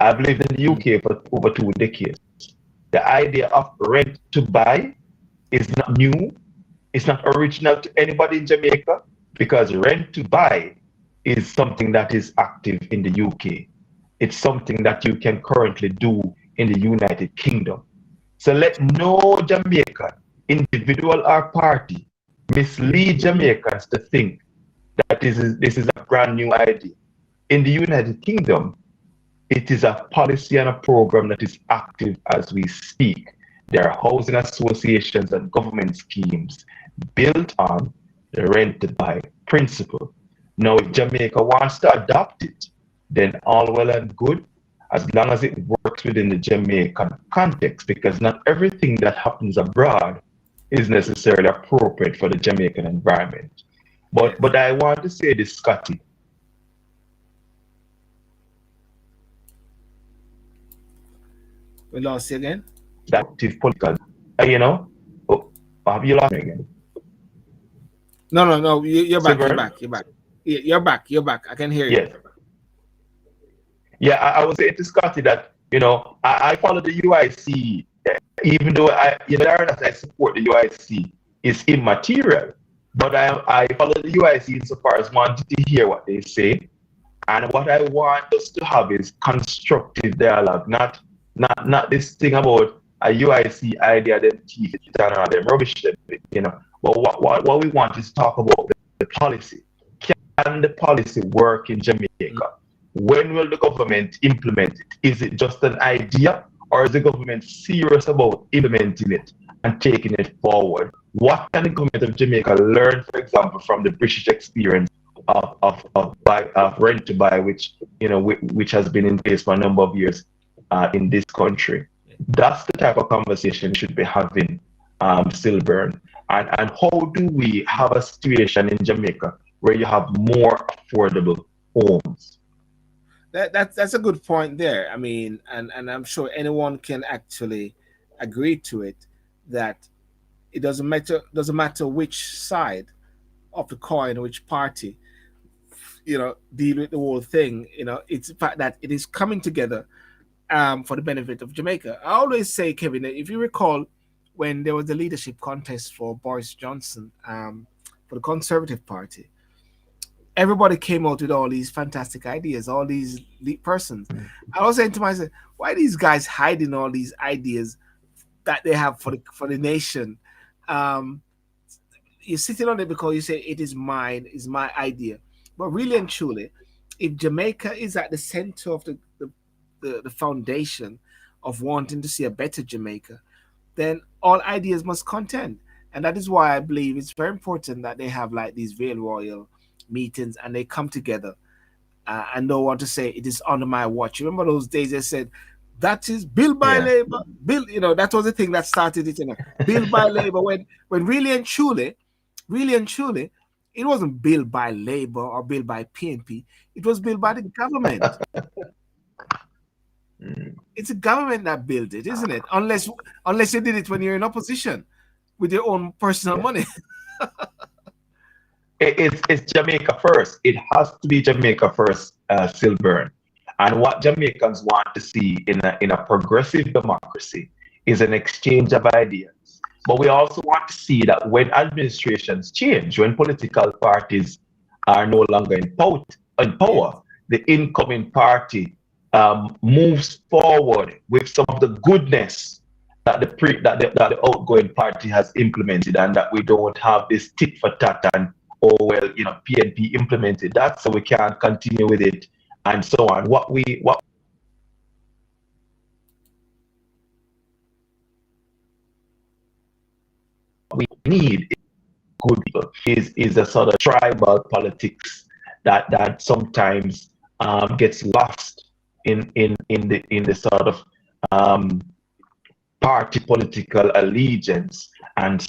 I've lived in the UK for over 2 decades. The idea of rent to buy is not new. It's not original to anybody in Jamaica, because rent to buy is something that is active in the UK. It's something that you can currently do in the United Kingdom. So let no Jamaican, individual or party, mislead Jamaicans to think that this is a brand new idea. In the United Kingdom, it is a policy and a program that is active as we speak. There are housing associations and government schemes built on the rent to buy principle. Now, if Jamaica wants to adopt it, then all well and good, as long as it works within the Jamaican context, because not everything that happens abroad is necessarily appropriate for the Jamaican environment. But I want to say this, Scotty. We lost you again? Active political, have you lost me again? No. You're back. You're back. I can hear you. Yes. Yeah, I was saying to Scotty that, I follow the UIC even though I support the UIC, is immaterial. But I follow the UIC insofar as wanting to hear what they say. And what I want us to have is constructive dialogue, not this thing about a UIC idea, them teeth it and all them rubbish, But what we want is to talk about the policy. Can the policy work in Jamaica? When will the government implement it? Is it just an idea, or is the government serious about implementing it and taking it forward? What can the government of Jamaica learn, for example, from the British experience of rent to buy, which has been in place for a number of years in this country? That's the type of conversation we should be having, Silburn. And how do we have a situation in Jamaica where you have more affordable homes? That's a good point there. I mean, and I'm sure anyone can actually agree to it, that it doesn't matter which side of the coin, which party, deal with the whole thing. It's the fact that it is coming together for the benefit of Jamaica. I always say, Kevin, if you recall, when there was the leadership contest for Boris Johnson for the Conservative Party, everybody came out with all these fantastic ideas, all these persons. I was saying to myself, why are these guys hiding all these ideas that they have for the nation? You're sitting on it because you say it is mine, is my idea. But really and truly, if Jamaica is at the center of the foundation of wanting to see a better Jamaica, then all ideas must contend. And that is why I believe it's very important that they have like these Vale Royal meetings and they come together and don't want to say it is under my watch. Remember those days they said that is bill by labor, bill, that was the thing that started it, bill by labor, when really and truly, it wasn't bill by labor or bill by PNP, it was built by the government. It's the government that built it, isn't it? Unless you did it when you're in opposition with your own personal money. It's Jamaica first. It has to be Jamaica first, Silburn. And what Jamaicans want to see in a progressive democracy is an exchange of ideas. But we also want to see that when administrations change, when political parties are no longer in power, the incoming party moves forward with some of the goodness that the outgoing party has implemented, and that we don't have this tit for tat and PNP implemented that, so we can't continue with it, and so on. What we need good people is a sort of tribal politics that sometimes gets lost in the sort of party political allegiance and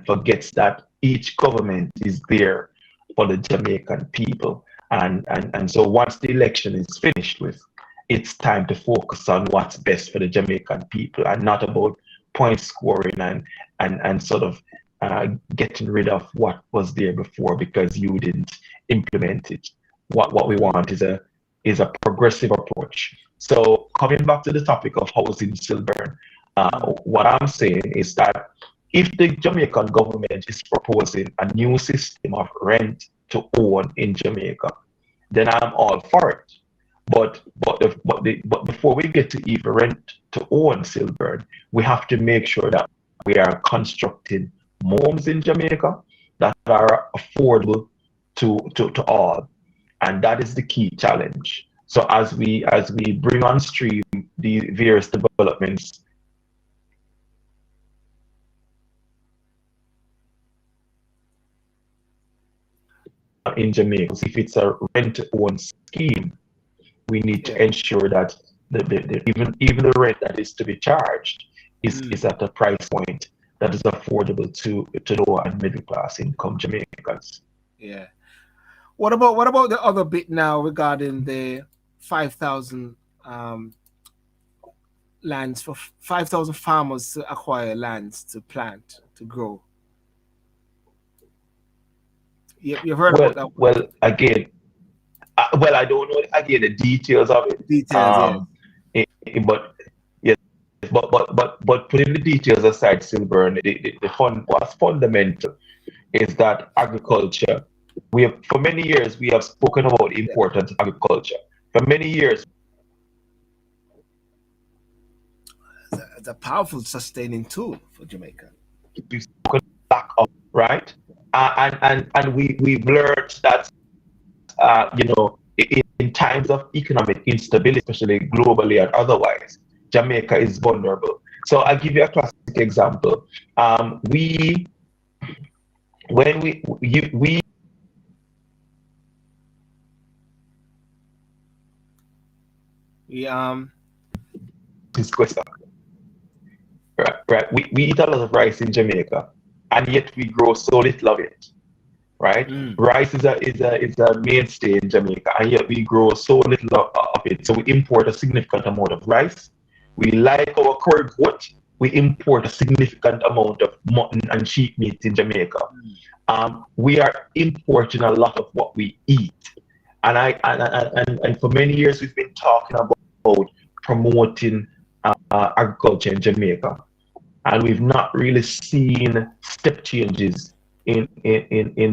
forgets that each government is there for the Jamaican people. And so once the election is finished with, it's time to focus on what's best for the Jamaican people and not about point scoring and sort of getting rid of what was there before because you didn't implement it. What we want is a progressive approach. So coming back to the topic of housing, Silburn, what I'm saying is that if the Jamaican government is proposing a new system of rent to own in Jamaica, then I'm all for it. But before we get to even rent to own, Silburn, we have to make sure that we are constructing homes in Jamaica that are affordable to all, and that is the key challenge. So as we bring on stream the various developments in Jamaica, if it's a rent-to-own scheme, we need to ensure that even the rent that is to be charged is at a price point that is affordable to lower and middle class income Jamaicans. Yeah. What about the other bit now regarding the 5,000 lands for 5,000 farmers to acquire lands to plant to grow? You've heard about that? Well, again, I don't know again the details of it. Details, but yes, but putting the details aside, Silver, the fun what's fundamental is that agriculture. We have for many years we have spoken about the Yeah. importance of agriculture. For many years, It's a powerful sustaining tool for Jamaica. we've spoken back up, right? And we've learned that in times of economic instability, especially globally and otherwise, Jamaica is vulnerable. So I'll give you a classic example. We when we We this question, right? We eat a lot of rice in Jamaica, and yet we grow so little of it, right? mm, Rice is a mainstay in Jamaica, and yet we grow so little of it. So we import a significant amount of rice. We like our curry goat. We import a significant amount of mutton and sheep meat in Jamaica. We are importing a lot of what we eat, and for many years we've been talking about promoting agriculture in Jamaica, and we've not really seen step changes in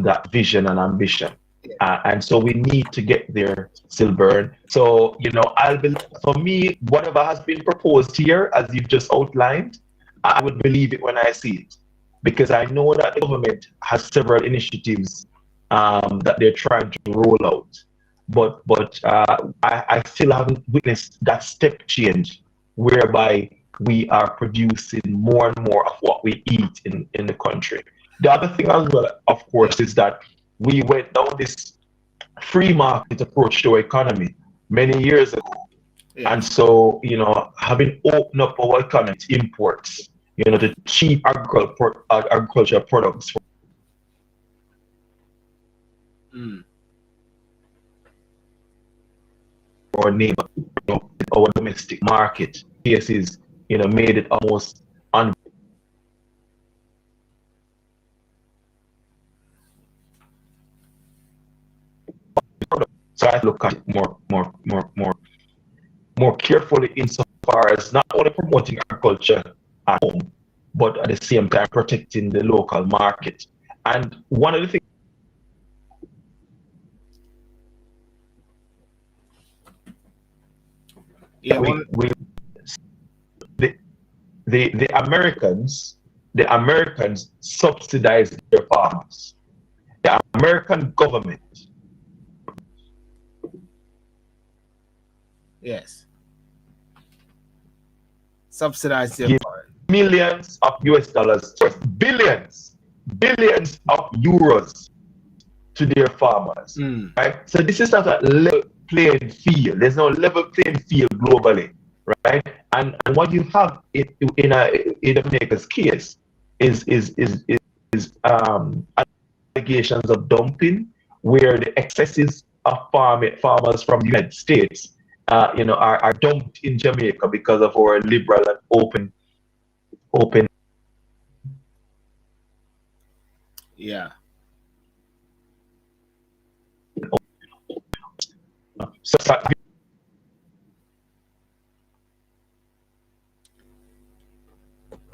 that vision and ambition. yeah. And so we need to get there, Silburn. So, I'll be, for me, whatever has been proposed here, as you've just outlined, I would believe it when I see it. Because I know that the government has several initiatives that they're trying to roll out. But I still haven't witnessed that step change whereby we are producing more and more of what we eat in the country. The other thing as well, of course, is that we went down this free market approach to our economy many years ago. Yeah. And so, having opened up our economy to imports, the cheap agricultural products Mm, for our neighbor, our domestic market, cases, made it almost un. So I look at it more carefully insofar as not only promoting agriculture at home, but at the same time protecting the local market. And one of the things yeah. we the Americans subsidize their farmers. The American government Yes. Subsidize their gives part. millions of US dollars, billions of euros to their farmers. Mm, Right? So this is not a level playing field. There's no level playing field globally, right? And what you have in Jamaica's case is allegations of dumping, where the excesses of farmers from the United States, are dumped in Jamaica because of our liberal and open. yeah. So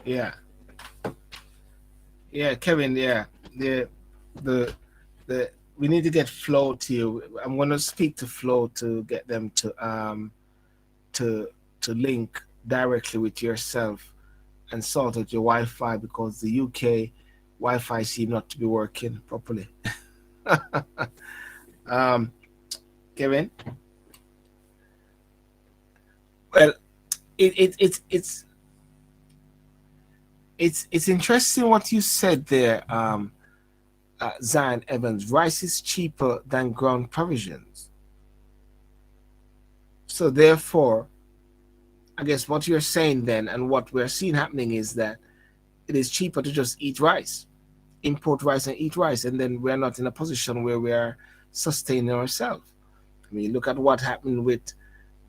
Yeah. Yeah, Kevin. Yeah. The we need to get Flo to you. I'm going to speak to Flo to get them to link directly with yourself and sort out your Wi-Fi, because the UK Wi-Fi seem not to be working properly. Kevin. Well, it's interesting what you said there, Zion Evans. Rice is cheaper than ground provisions. So therefore, I guess what you're saying then, and what we're seeing happening, is that it is cheaper to just eat rice, import rice and eat rice, and then we're not in a position where we are sustaining ourselves. I mean, look at what happened with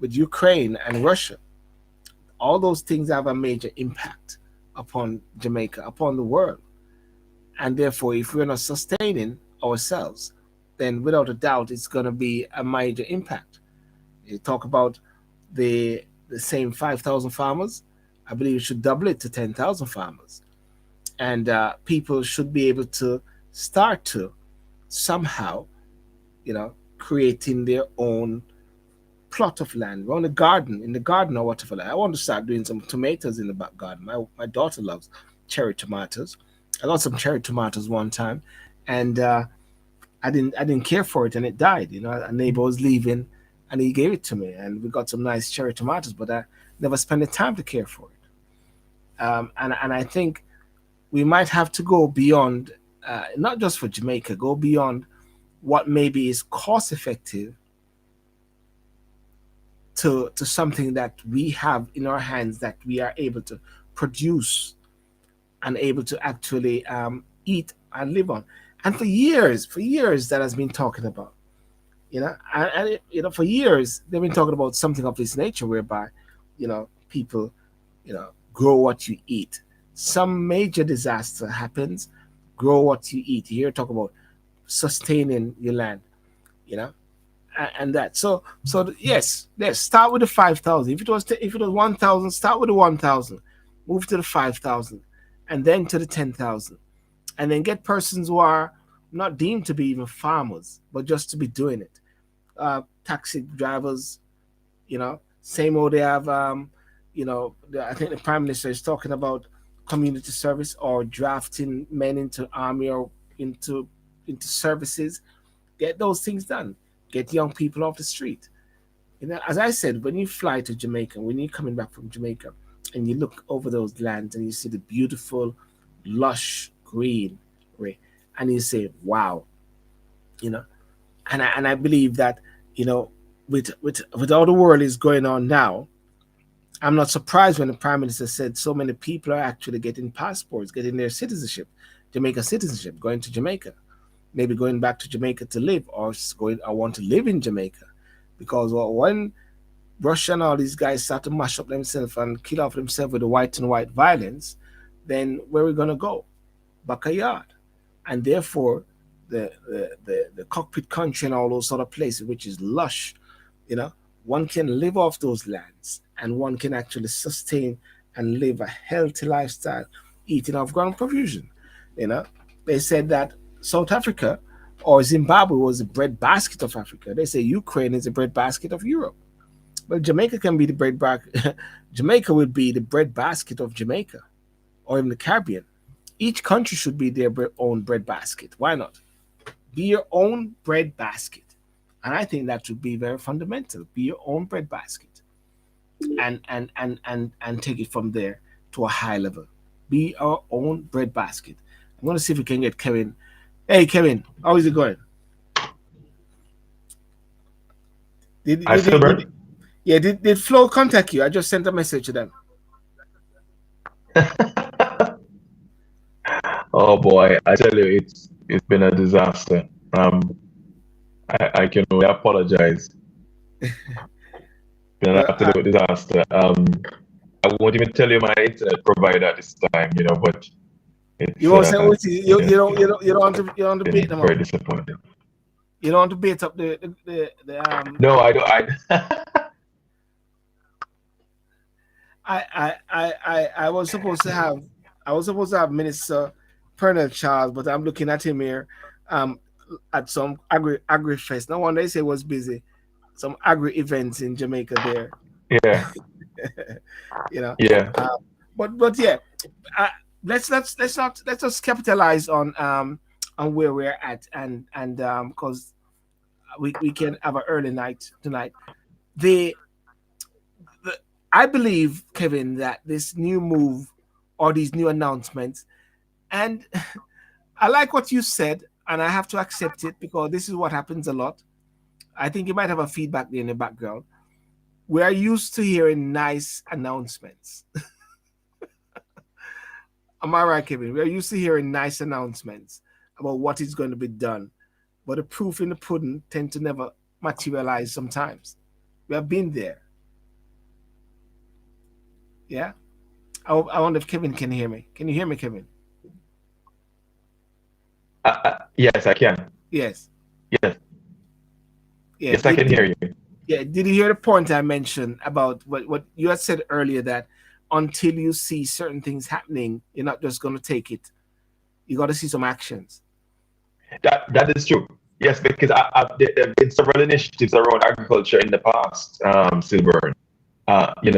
Ukraine and Russia. All those things have a major impact upon Jamaica, upon the world. And therefore, if we're not sustaining ourselves, then without a doubt, it's going to be a major impact. You talk about the same 5,000 farmers. I believe it should double it to 10,000 farmers. And people should be able to start to somehow, creating their own plot of land, or in the garden or whatever. I want to start doing some tomatoes in the back garden. My daughter loves cherry tomatoes. I got some cherry tomatoes one time, and I didn't care for it, and it died. A neighbor was leaving, and he gave it to me, and we got some nice cherry tomatoes, but I never spent the time to care for it. And I think we might have to go beyond, not just for Jamaica, go beyond what maybe is cost effective to something that we have in our hands, that we are able to produce and able to actually eat and live on. And for years that has been talking about, for years they've been talking about something of this nature, whereby, people, grow what you eat. Some major disaster happens, grow what you eat. You hear talk about sustaining your land, and that. So yes, let's start with the 5,000. If it was 1,000, start with the 1,000, move to the 5,000, and then to the 10,000, and then get persons who are not deemed to be even farmers, but just to be doing it. Taxi drivers, same old. They have, I think the Prime Minister is talking about community service, or drafting men into army or into services. Get those things done. Get young people off the street. As I said, when you fly to Jamaica, when you're coming back from Jamaica, and you look over those lands and you see the beautiful, lush green, and you say, "Wow," And I believe that, with all the world is going on now, I'm not surprised when the Prime Minister said so many people are actually getting passports, getting their citizenship, Jamaica citizenship, going to Jamaica, maybe going back to Jamaica to live, or I want to live in Jamaica. Because when Russia and all these guys start to mash up themselves and kill off themselves with the white and white violence, then where are we going to go? Backyard. And therefore, the cockpit country and all those sort of places, which is lush, one can live off those lands, and one can actually sustain and live a healthy lifestyle, eating off ground provision. They said that South Africa or Zimbabwe was the breadbasket of Africa. They say Ukraine is the breadbasket of Europe. Well, Jamaica can be the breadbasket. Jamaica would be the breadbasket of Jamaica, or even the Caribbean. Each country should be their own breadbasket. Why not? Be your own breadbasket. And I think that should be very fundamental. Be your own breadbasket, and take it from there to a high level. Be our own breadbasket. I'm going to see if we can get Kevin. Hey, Kevin, how is it going? Did Flo contact you? I just sent a message to them. Oh boy, I tell you, it's been a disaster. I can only apologize. Been an absolute disaster. I won't even tell you my internet provider this time, but it's, you won't say you don't want to beat them up. Very disappointing. You don't want to beat up the No, I don't. I was supposed to have Minister Pernell Charles, but I'm looking at him here at some agri fest. No wonder they say was busy. Some agri events in Jamaica there. Yeah. Yeah. But yeah, let's just capitalize on where we're at, and because we can have an early night tonight. I believe, Kevin, that this new move or these new announcements, and I like what you said, and I have to accept it because this is what happens a lot. I think you might have a feedback there in the background. We are used to hearing nice announcements. Am I right, Kevin? We are used to hearing nice announcements about what is going to be done, but the proof in the pudding tend to never materialize sometimes. We have been there. Yeah? I wonder if Kevin can hear me. Can you hear me, Kevin? Yes, I can. Yes. Yes. Yes, I can hear you. Yeah. Did you hear the point I mentioned about what you had said earlier, that until you see certain things happening, you're not just going to take it. You got to see some actions. That is true. Yes, because there have been several initiatives around agriculture in the past, Silver.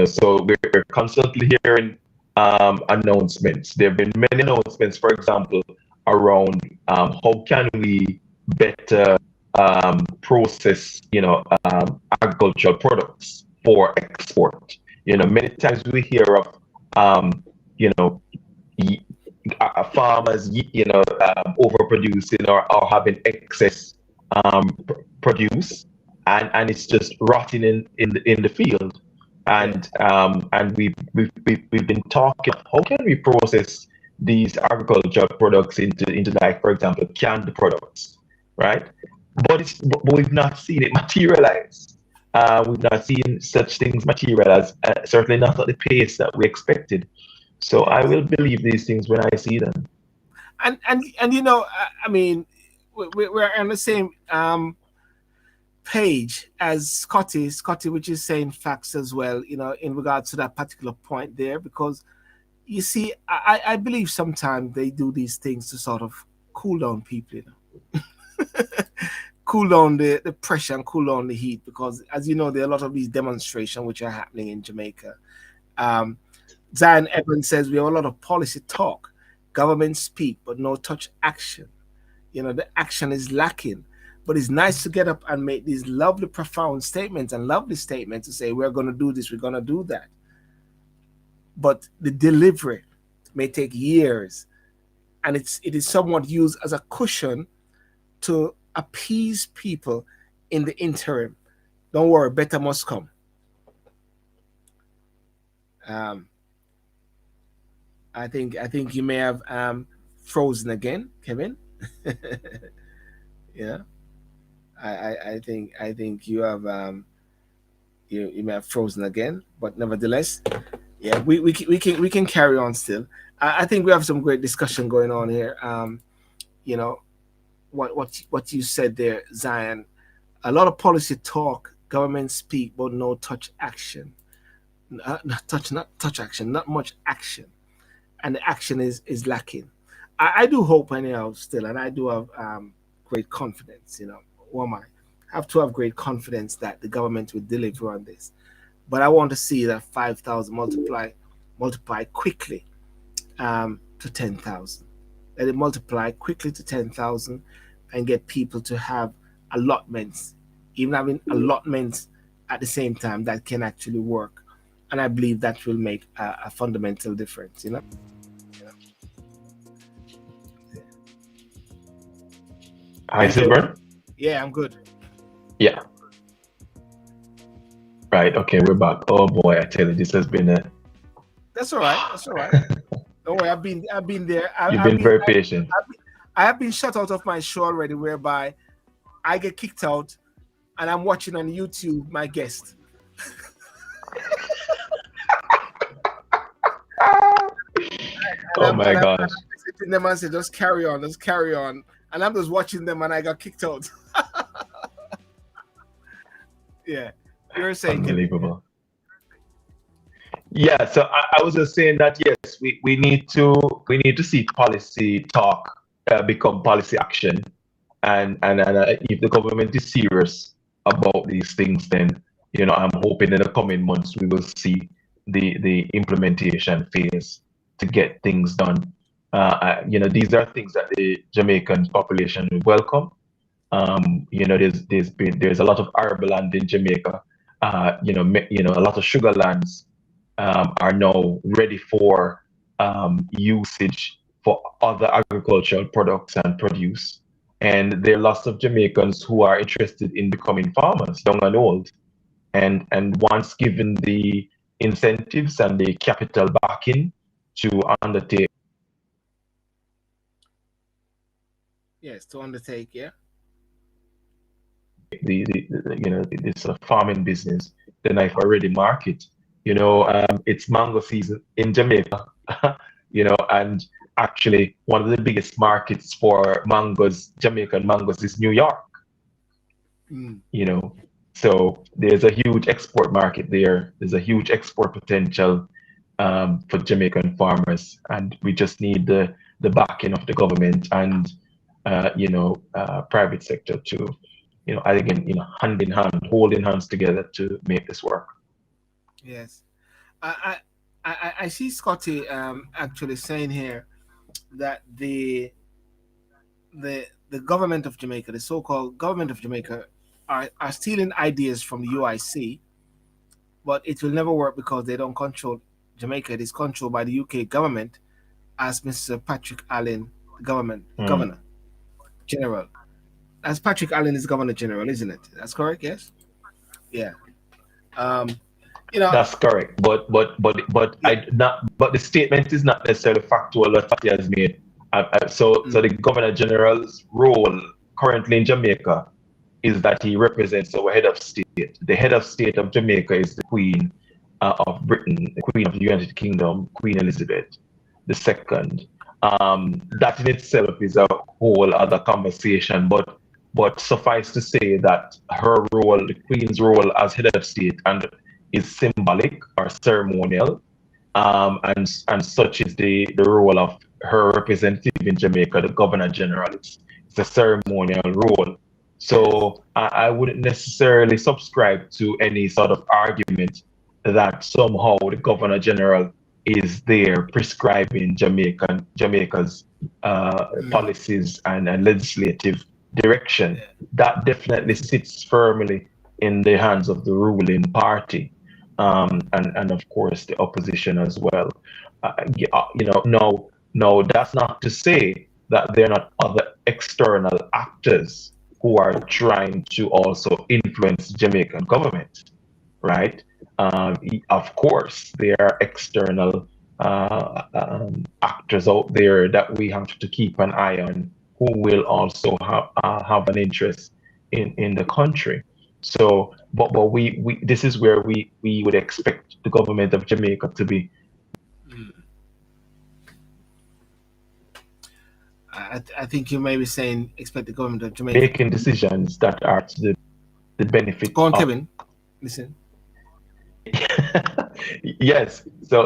So we're constantly hearing announcements. There have been many announcements, for example, around how can we better process, agricultural products for export. Many times we hear of, you know, farmers, overproducing or having excess produce, and it's just rotting in the field. And we've been talking, how can we process these agricultural products into like, for example, canned products, right? But we've not seen it materialize. We've not seen such things materialize, certainly not at the pace that we expected. So I will believe these things when I see them. And I mean, we're on the same page as Scotty, which is saying facts as well, in regards to that particular point there, because you see, I believe sometimes they do these things to sort of cool down people, cool down the pressure and cool down the heat, because as you know, there are a lot of these demonstrations which are happening in Jamaica. Zion Evans says we have a lot of policy talk, government speak, but no touch action. The action is lacking. But it's nice to get up and make these lovely, profound statements and lovely statements to say we're going to do this, we're going to do that. But the delivery may take years, and it is somewhat used as a cushion to appease people in the interim. Don't worry, better must come. I think you may have frozen again, Kevin. Yeah. I think you have you may have frozen again, but nevertheless, yeah, we can carry on still. I think we have some great discussion going on here. What you said there, Zion. A lot of policy talk, government speak, but no touch action. Not touch action, not much action, and the action is lacking. I do hope anyhow still, and I do have great confidence. I have to have great confidence that the government will deliver on this. But I want to see that 5,000 multiply quickly to 10,000. Let it multiply quickly to 10,000 and get people to have allotments, even having allotments at the same time that can actually work. And I believe that will make a fundamental difference, Hi, Silver. Yeah, I'm good. Yeah. Right. Okay, we're back. Oh boy, I tell you, this has been a. That's all right. That's all right. Don't worry. I've been there. You've been very patient. I have been shut out of my show already, whereby I get kicked out, and I'm watching on YouTube my guest. Oh my gosh. I'm sitting them and say, just carry on, and I'm just watching them, and I got kicked out. Yeah, you're saying unbelievable. Yeah, so I was just saying that yes, we need to see policy talk become policy action, and if the government is serious about these things, then I'm hoping in the coming months we will see the implementation phase to get things done. These are things that the Jamaican population will welcome. There's a lot of arable land in Jamaica. A lot of sugar lands are now ready for usage for other agricultural products and produce. And there are lots of Jamaicans who are interested in becoming farmers, young and old. And once given the incentives and the capital backing to undertake. Yes, to undertake, yeah. This sort of farming business, then I've already market. It's mango season in Jamaica, and actually one of the biggest markets for mangoes, Jamaican mangoes, is New York. So there's a huge export market there. There's a huge export potential, for Jamaican farmers, and we just need the backing of the government and private sector to, again, hand in hand, holding hands together to make this work. Yes, I see Scotty actually saying here that the government of Jamaica, the so-called government of Jamaica, are stealing ideas from the UIC, but it will never work because they don't control Jamaica. It is controlled by the UK government, as Mr. Patrick Allen, governor general. As Patrick Allen is governor general, isn't it? That's correct. Yes. Yeah. Um, you know. That's correct, but I not but the statement is not necessarily factual what he has made. So the Governor General's role currently in Jamaica is that he represents our head of state. The head of state of Jamaica is the Queen of Britain, the Queen of the United Kingdom, Queen Elizabeth II. That in itself is a whole other conversation, but suffice to say that her role, the Queen's role as head of state, and is symbolic or ceremonial, and such is the role of her representative in Jamaica, the Governor General. It's a ceremonial role. So I wouldn't necessarily subscribe to any sort of argument that somehow the Governor General is there prescribing Jamaica's policies and legislative direction. That definitely sits firmly in the hands of the ruling party, and of course the opposition as well. No, that's not to say that there are not other external actors who are trying to also influence Jamaican government, right? Of course, there are external actors out there that we have to keep an eye on, who will also have an interest in the country. So, but we this is where we would expect the government of Jamaica to be. I think you may be saying expect the government of Jamaica making decisions that are to the benefit Go on, of. Kevin. Listen. Yes. I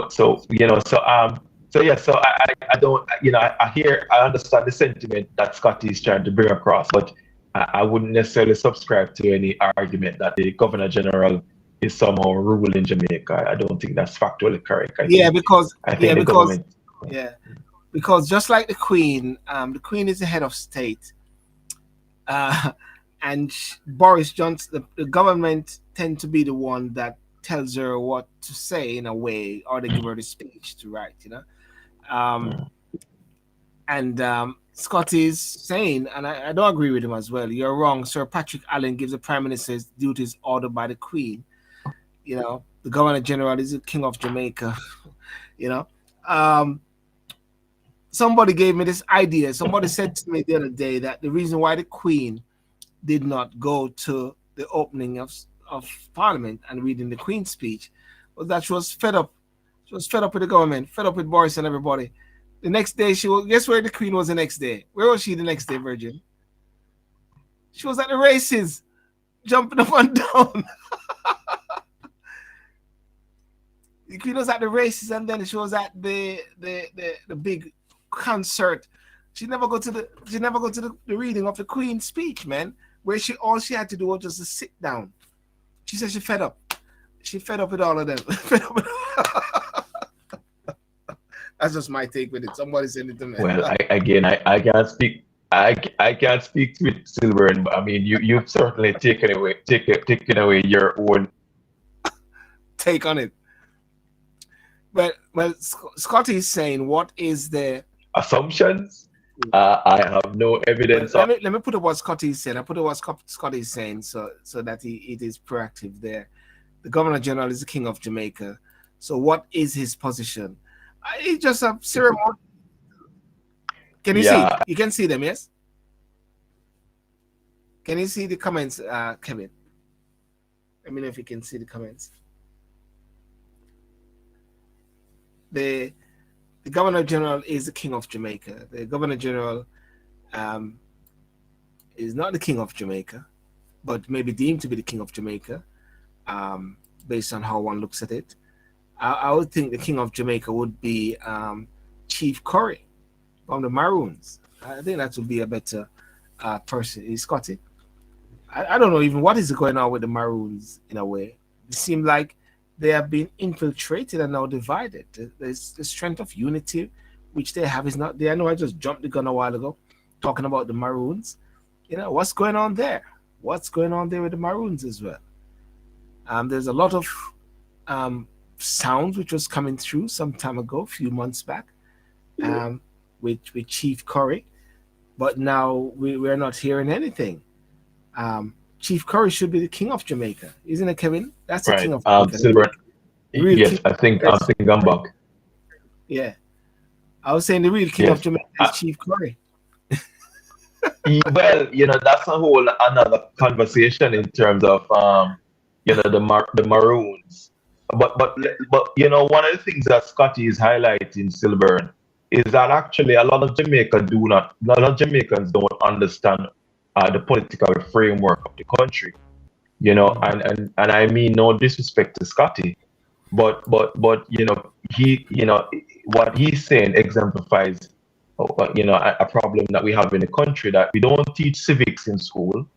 don't, I understand the sentiment that Scotty is trying to bring across, but I wouldn't necessarily subscribe to any argument that the Governor General is somehow ruling Jamaica. I don't think that's factually correct. I think the government. Yeah, because just like the Queen is the head of state, and Boris Johnson, the government tend to be the one that tells her what to say in a way, or they give her the speech to write, and Scotty's saying, and I don't agree with him as well, you're wrong. Sir Patrick Allen gives the Prime Minister's duties ordered by the Queen. The Governor General is the King of Jamaica. Somebody gave me this idea. Somebody said to me the other day that the reason why the Queen did not go to the opening of Parliament and reading the Queen's speech was that she was fed up. She was fed up with the government, fed up with Boris and everybody. The next day, guess where the Queen was the next day? Where was she the next day, Virgin? She was at the races, jumping up and down. The Queen was at the races, and then she was at the big concert. She never go to the reading of the Queen's speech, man. Where all she had to do was just to sit down. She said she fed up. She fed up with all of them. That's just my take with it. Somebody send it to me. Well, I can't speak. I can't speak to it, Silver. I mean, you've certainly taken away your own take on it. But Scotty is saying, what is the assumptions? I have no evidence. Let me put up what Scotty is saying. I put up what Scotty is saying so that it is proactive there. The Governor General is the King of Jamaica. So what is his position? It's just a ceremony. Can you see? You can see them, yes? Can you see the comments, Kevin? Let me know if you can see the comments. The Governor General is the King of Jamaica. The Governor General is not the King of Jamaica, but maybe deemed to be the King of Jamaica, based on how one looks at it. I would think the king of Jamaica would be Chief Curry from the Maroons. I think that would be a better person. Is Scotty? I don't know even what is going on with the Maroons in a way. It seems like they have been infiltrated and now divided. There's the strength of unity which they have is not there. I know I just jumped the gun a while ago talking about the Maroons. You know, what's going on there? What's going on there with the Maroons as well? There's a lot of sounds which was coming through some time ago, a few months back, with Chief Curry, but now we're not hearing anything. Chief Curry should be the king of Jamaica, isn't it, Kevin? That's the king of Jamaica. Silver. Real Yes, king. I think I'm back. Yeah, I was saying the real king of Jamaica is Chief Curry. Well, that's a whole another conversation in terms of the Maroons. But one of the things that Scotty is highlighting, Silburn, is that actually a lot of Jamaicans don't understand the political framework of the country. And I mean no disrespect to Scotty, but he what he's saying exemplifies a problem that we have in the country, that we don't teach civics in school.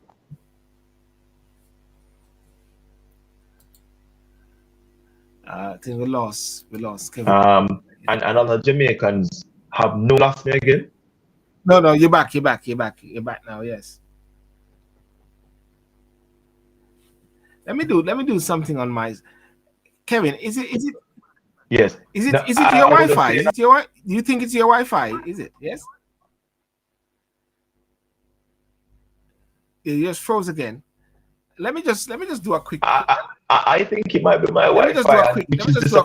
I think we lost Kevin. And a lot of Jamaicans have no lost me again. No, you're back now. Yes. Let me do something on my Kevin. Is it? Yes. Is it your Wi-Fi? Is it your? Do you think it's your Wi-Fi? Is it? Yes. You just froze again. Let me just do a quick. I think it might be my Wi-Fi. Let me just do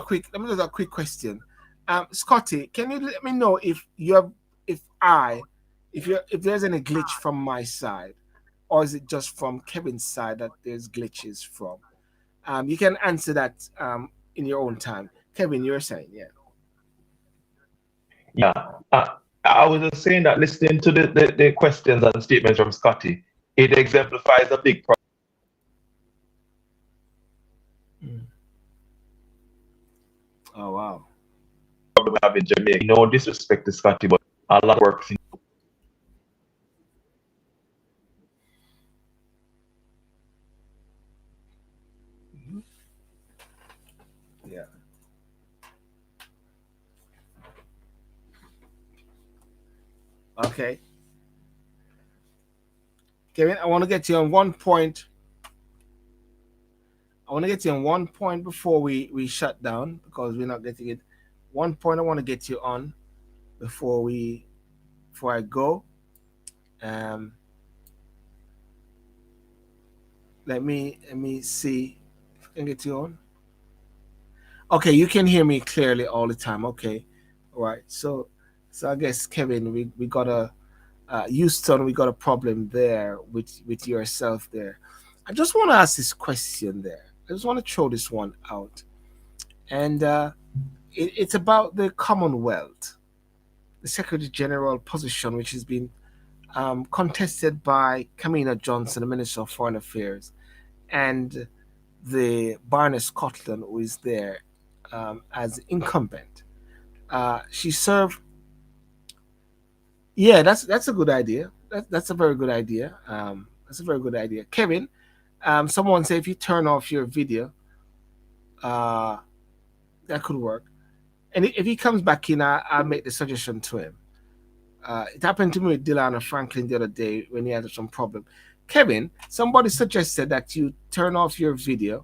a quick question. Scotty, can you let me know if there's any glitch from my side, or is it just from Kevin's side that there's glitches from? You can answer that in your own time. Kevin, you're saying, yeah. I was just saying that listening to the questions and statements from Scotty, it exemplifies a big problem. Oh wow. Problem we have in Jamaica. No disrespect to Scotty, but a lot works in. Yeah. Okay. Kevin, I want to get you on one point. Before we shut down, because we're not getting it. One point I want to get you on before I go. Let me see if I can get you on. Okay, you can hear me clearly all the time. Okay, all right. So I guess Kevin, we got a Houston, we got a problem there with yourself there. I just want to ask this question there. I just want to throw this one out, and it's about the Commonwealth, the Secretary General position, which has been contested by Kamina Johnson, the Minister of Foreign Affairs, and the Barney Scotland, who is there as incumbent. She served. Yeah, that's a good idea. That's a very good idea. That's a very good idea, Kevin. Someone said if you turn off your video, that could work. And if he comes back in, I'll make the suggestion to him. It happened to me with Delano Franklin the other day when he had some problem. Kevin, somebody suggested that you turn off your video,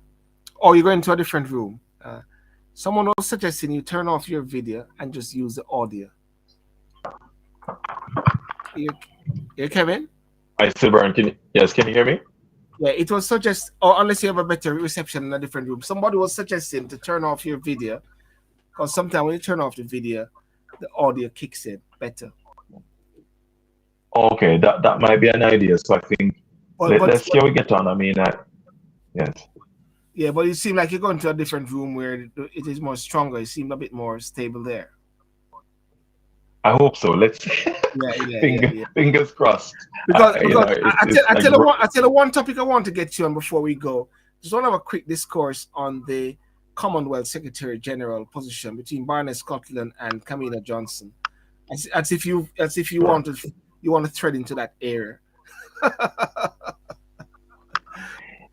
or you go into a different room. Someone was suggesting you turn off your video and just use the audio. You Kevin? I still burn. Yes, can you hear me? Yeah, it was suggest, or unless you have a better reception in a different room. Somebody was suggesting to turn off your video, because sometimes when you turn off the video, the audio kicks in better. Okay, that might be an idea. So I think let's see how we get on. I mean, yes. Yeah, but it seemed like you're going to a different room where it is more stronger. It seemed a bit more stable there. I hope so. Let's fingers crossed. Because I tell you one topic I want to get you on before we go. Just want to have a quick discourse on the Commonwealth Secretary General position between Barney Scotland and Kamina Johnson, as if you want to thread into that area.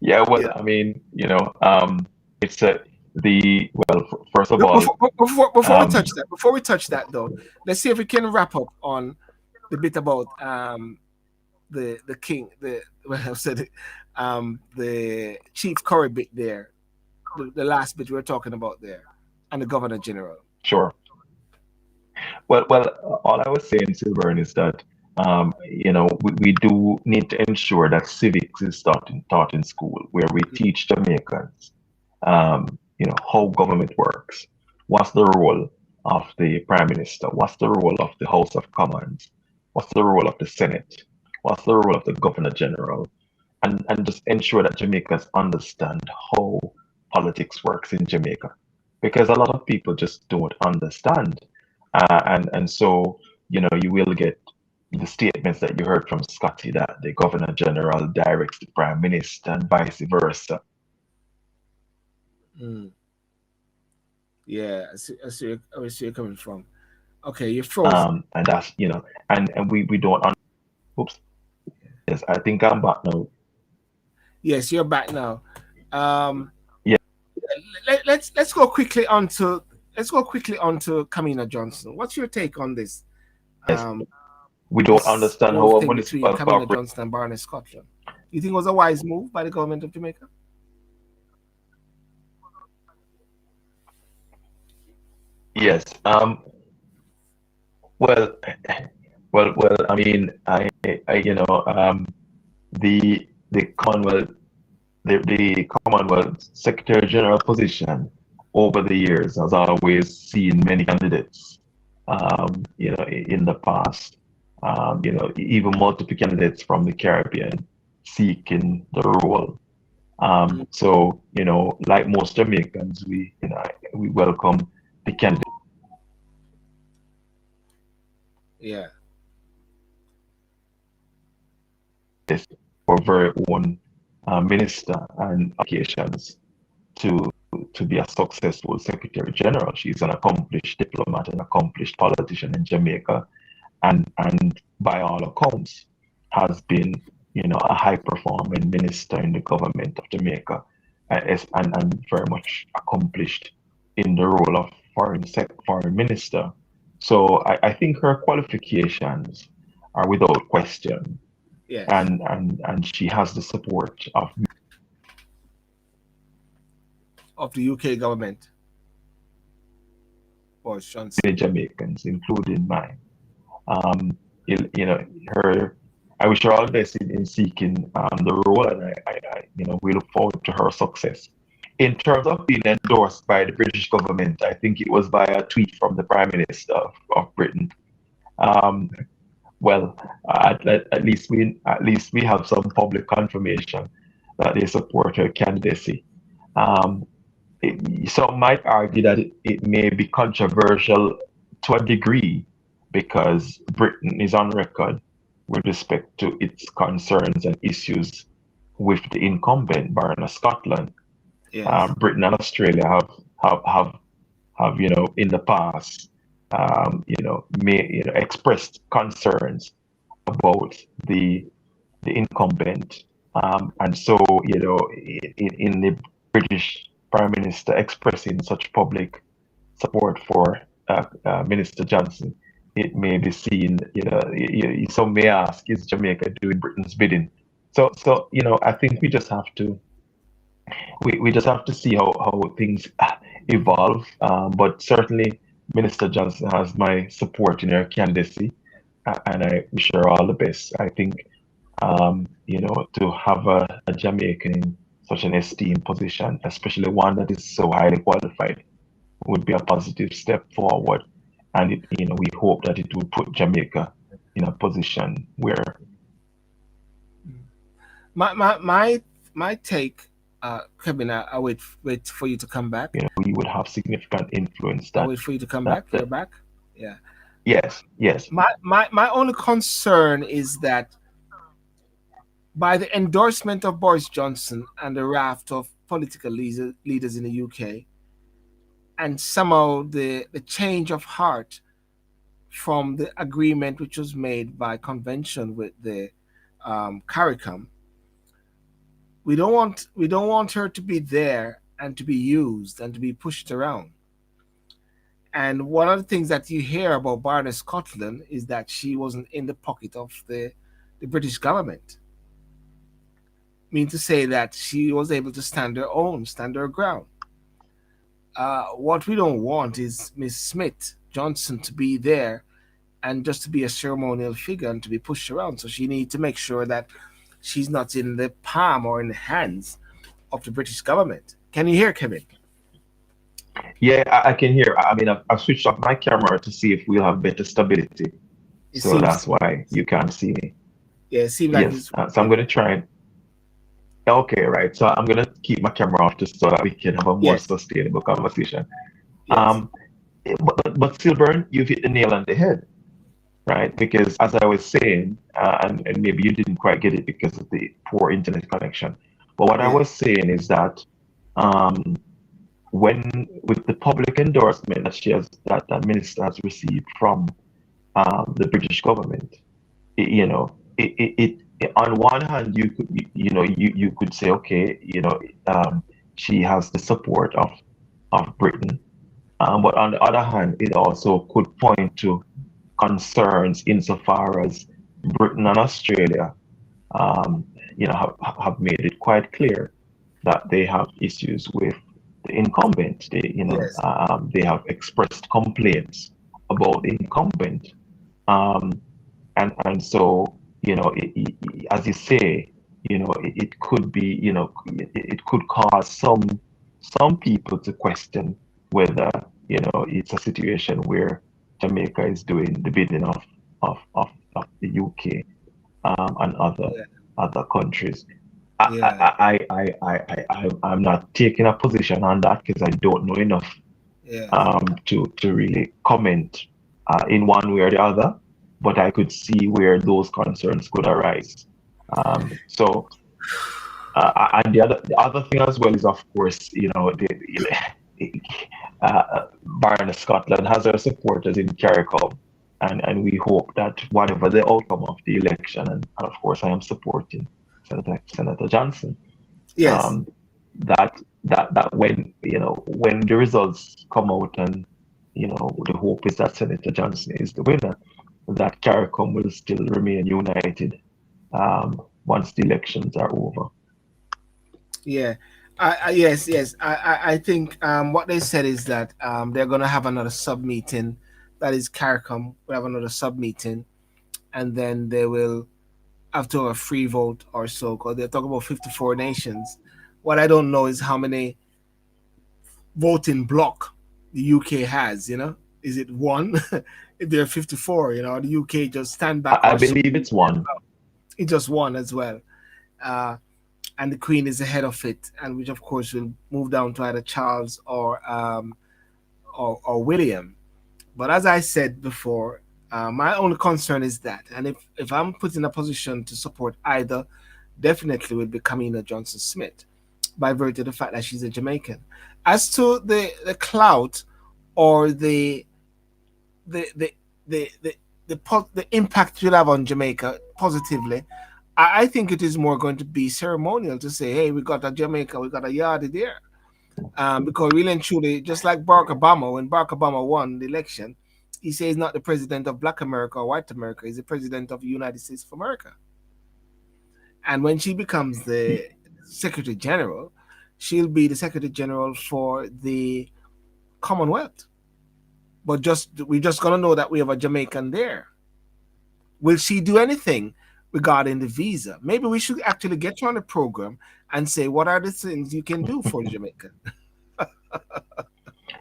Yeah, well, Yeah. I mean, it's first of all, Before we um, touch that though, let's see if we can wrap up on the bit about the king, I said it, the Chief Curry bit there, the last bit we were talking about there, and the Governor General. sure. Well, all I was saying, Silvern, is that we do need to ensure that civics is taught in school, where we teach Jamaicans, how government works. What's the role of the Prime Minister? What's the role of the House of Commons? What's the role of the Senate? What's the role of the Governor General? And just ensure that Jamaicans understand how politics works in Jamaica, because a lot of people just don't understand, and so you will get the statements that you heard from Scotty that the Governor General directs the Prime Minister and vice versa. Mm. Yeah, I see where you're coming from. Okay, you're frozen. And that's and we don't. Oops. Yes, I think I'm back now. Yes, you're back now. Yeah. Let's go quickly on to Kamina Johnson. What's your take on this? Yes. We don't understand whole how a thing between municipal Kamina corporation. Johnson and Barney Scotland. You think it was a wise move by the government of Jamaica? Yes. Well, well. I mean, the Commonwealth, the Commonwealth Secretary General position over the years has always seen many candidates. In the past, even multiple candidates from the Caribbean seeking the role. So, like most Jamaicans, we welcome the candidate Yeah. for very own minister and occasions to be a successful Secretary General. She's an accomplished diplomat, an accomplished politician in Jamaica, and by all accounts has been, a high performing minister in the government of Jamaica, and very much accomplished in the role of foreign minister. So I think her qualifications are without question, Yes. and she has the support of the UK government. Boris Johnson. many Jamaicans, including mine. Um, her. I wish her all the best in seeking the role, and we look forward to her success. In terms of being endorsed by the British government, I think it was by a tweet from the Prime Minister of Britain. Um, well, at least we have some public confirmation that they support her candidacy. Um, some might argue that it may be controversial to a degree because Britain is on record with respect to its concerns and issues with the incumbent Barna Scotland. Yes. Britain and Australia have in the past expressed concerns about the incumbent, and so in the British Prime Minister expressing such public support for Minister Johnson, it may be seen, some may ask, is Jamaica doing Britain's bidding? So I think we just have to see how things evolve. But certainly, Minister Johnson has my support in her candidacy, and I wish her all the best. I think to have a Jamaican in such an esteemed position, especially one that is so highly qualified, would be a positive step forward. And we hope that it will put Jamaica in a position where my take, Kevin, I wait for you to come back. we would have significant influence. I wait for you to come back. You're back. Yeah. Yes. My only concern is that by the endorsement of Boris Johnson and the raft of political leaders in the UK, and somehow the change of heart from the agreement which was made by convention with the CARICOM. We don't want her to be there and to be used and to be pushed around. And one of the things that you hear about Barney Scotland is that she wasn't in the pocket of the British government. Mean to say that she was able to stand her own, stand her ground. What we don't want is Miss Smith Johnson to be there and just to be a ceremonial figure and to be pushed around. So she needs to make sure that she's not in the palm or in the hands of the British government. Can you hear, Kevin? Yeah, I can hear. I mean, I've switched off my camera to see if we'll have better stability. It So seems, that's why you can't see me. yeah, it seems like Yes. it's So I'm going to try and, okay, right. So I'm going to keep my camera off just so that we can have a more yes, sustainable conversation. yes, Um, but Silburn, you've hit the nail on the head, right? Because as I was saying, and maybe you didn't quite get it because of the poor internet connection. But what I yeah, was saying is that um, when with the public endorsement that that minister has received from the British government, you know, on one hand you could you could say, okay, she has the support of Britain, but on the other hand, it also could point to concerns insofar as Britain and Australia, um, have made it quite clear that they have issues with the incumbent. yes, They have expressed complaints about the incumbent, um, and so as you say, it could be, it could cause some people to question whether it's a situation where Jamaica is doing the bidding of the UK, and yeah, other countries. I, yeah, I'm not taking a position on that because I don't know enough yeah, to really comment in one way or the other, but I could see where those concerns could arise. So, and the other thing as well is, of course, Baroness Scotland has her supporters in CARICOM, and we hope that whatever the outcome of the election, and of course I am supporting Senator Johnson, yes, um, that when the results come out, and the hope is that Senator Johnson is the winner, that CARICOM will still remain united once the elections are over. yeah. Yes, yes. I think what they said is that they're going to have another sub meeting. That is CARICOM. We have another sub meeting, and then they will have to have a free vote or so. Because they're talking about 54 nations. What I don't know is how many voting block the UK has. Is it one? If there are 54, the UK just stand back I or so. believe it's one. It just one as well. Uh, and the Queen is ahead of it, and which of course will move down to either Charles or William. But as I said before, my only concern is that, and if I'm put in a position to support either, definitely would be Kamina Johnson Smith, by virtue of the fact that she's a Jamaican. As to the clout or the the the the the impact it will have on Jamaica positively, I think it is more going to be ceremonial to say, hey, we got a Jamaica, we got a yardie there. Because really and truly, just like Barack Obama, when Barack Obama won the election, he says he's not the president of Black America or White America, he's the president of the United States of America. And when she becomes the Secretary General, she'll be the Secretary General for the Commonwealth. But we're just gonna know that we have a Jamaican there. Will she do anything regarding the visa? Maybe we should actually get her on the program and say, what are the things you can do for Jamaica?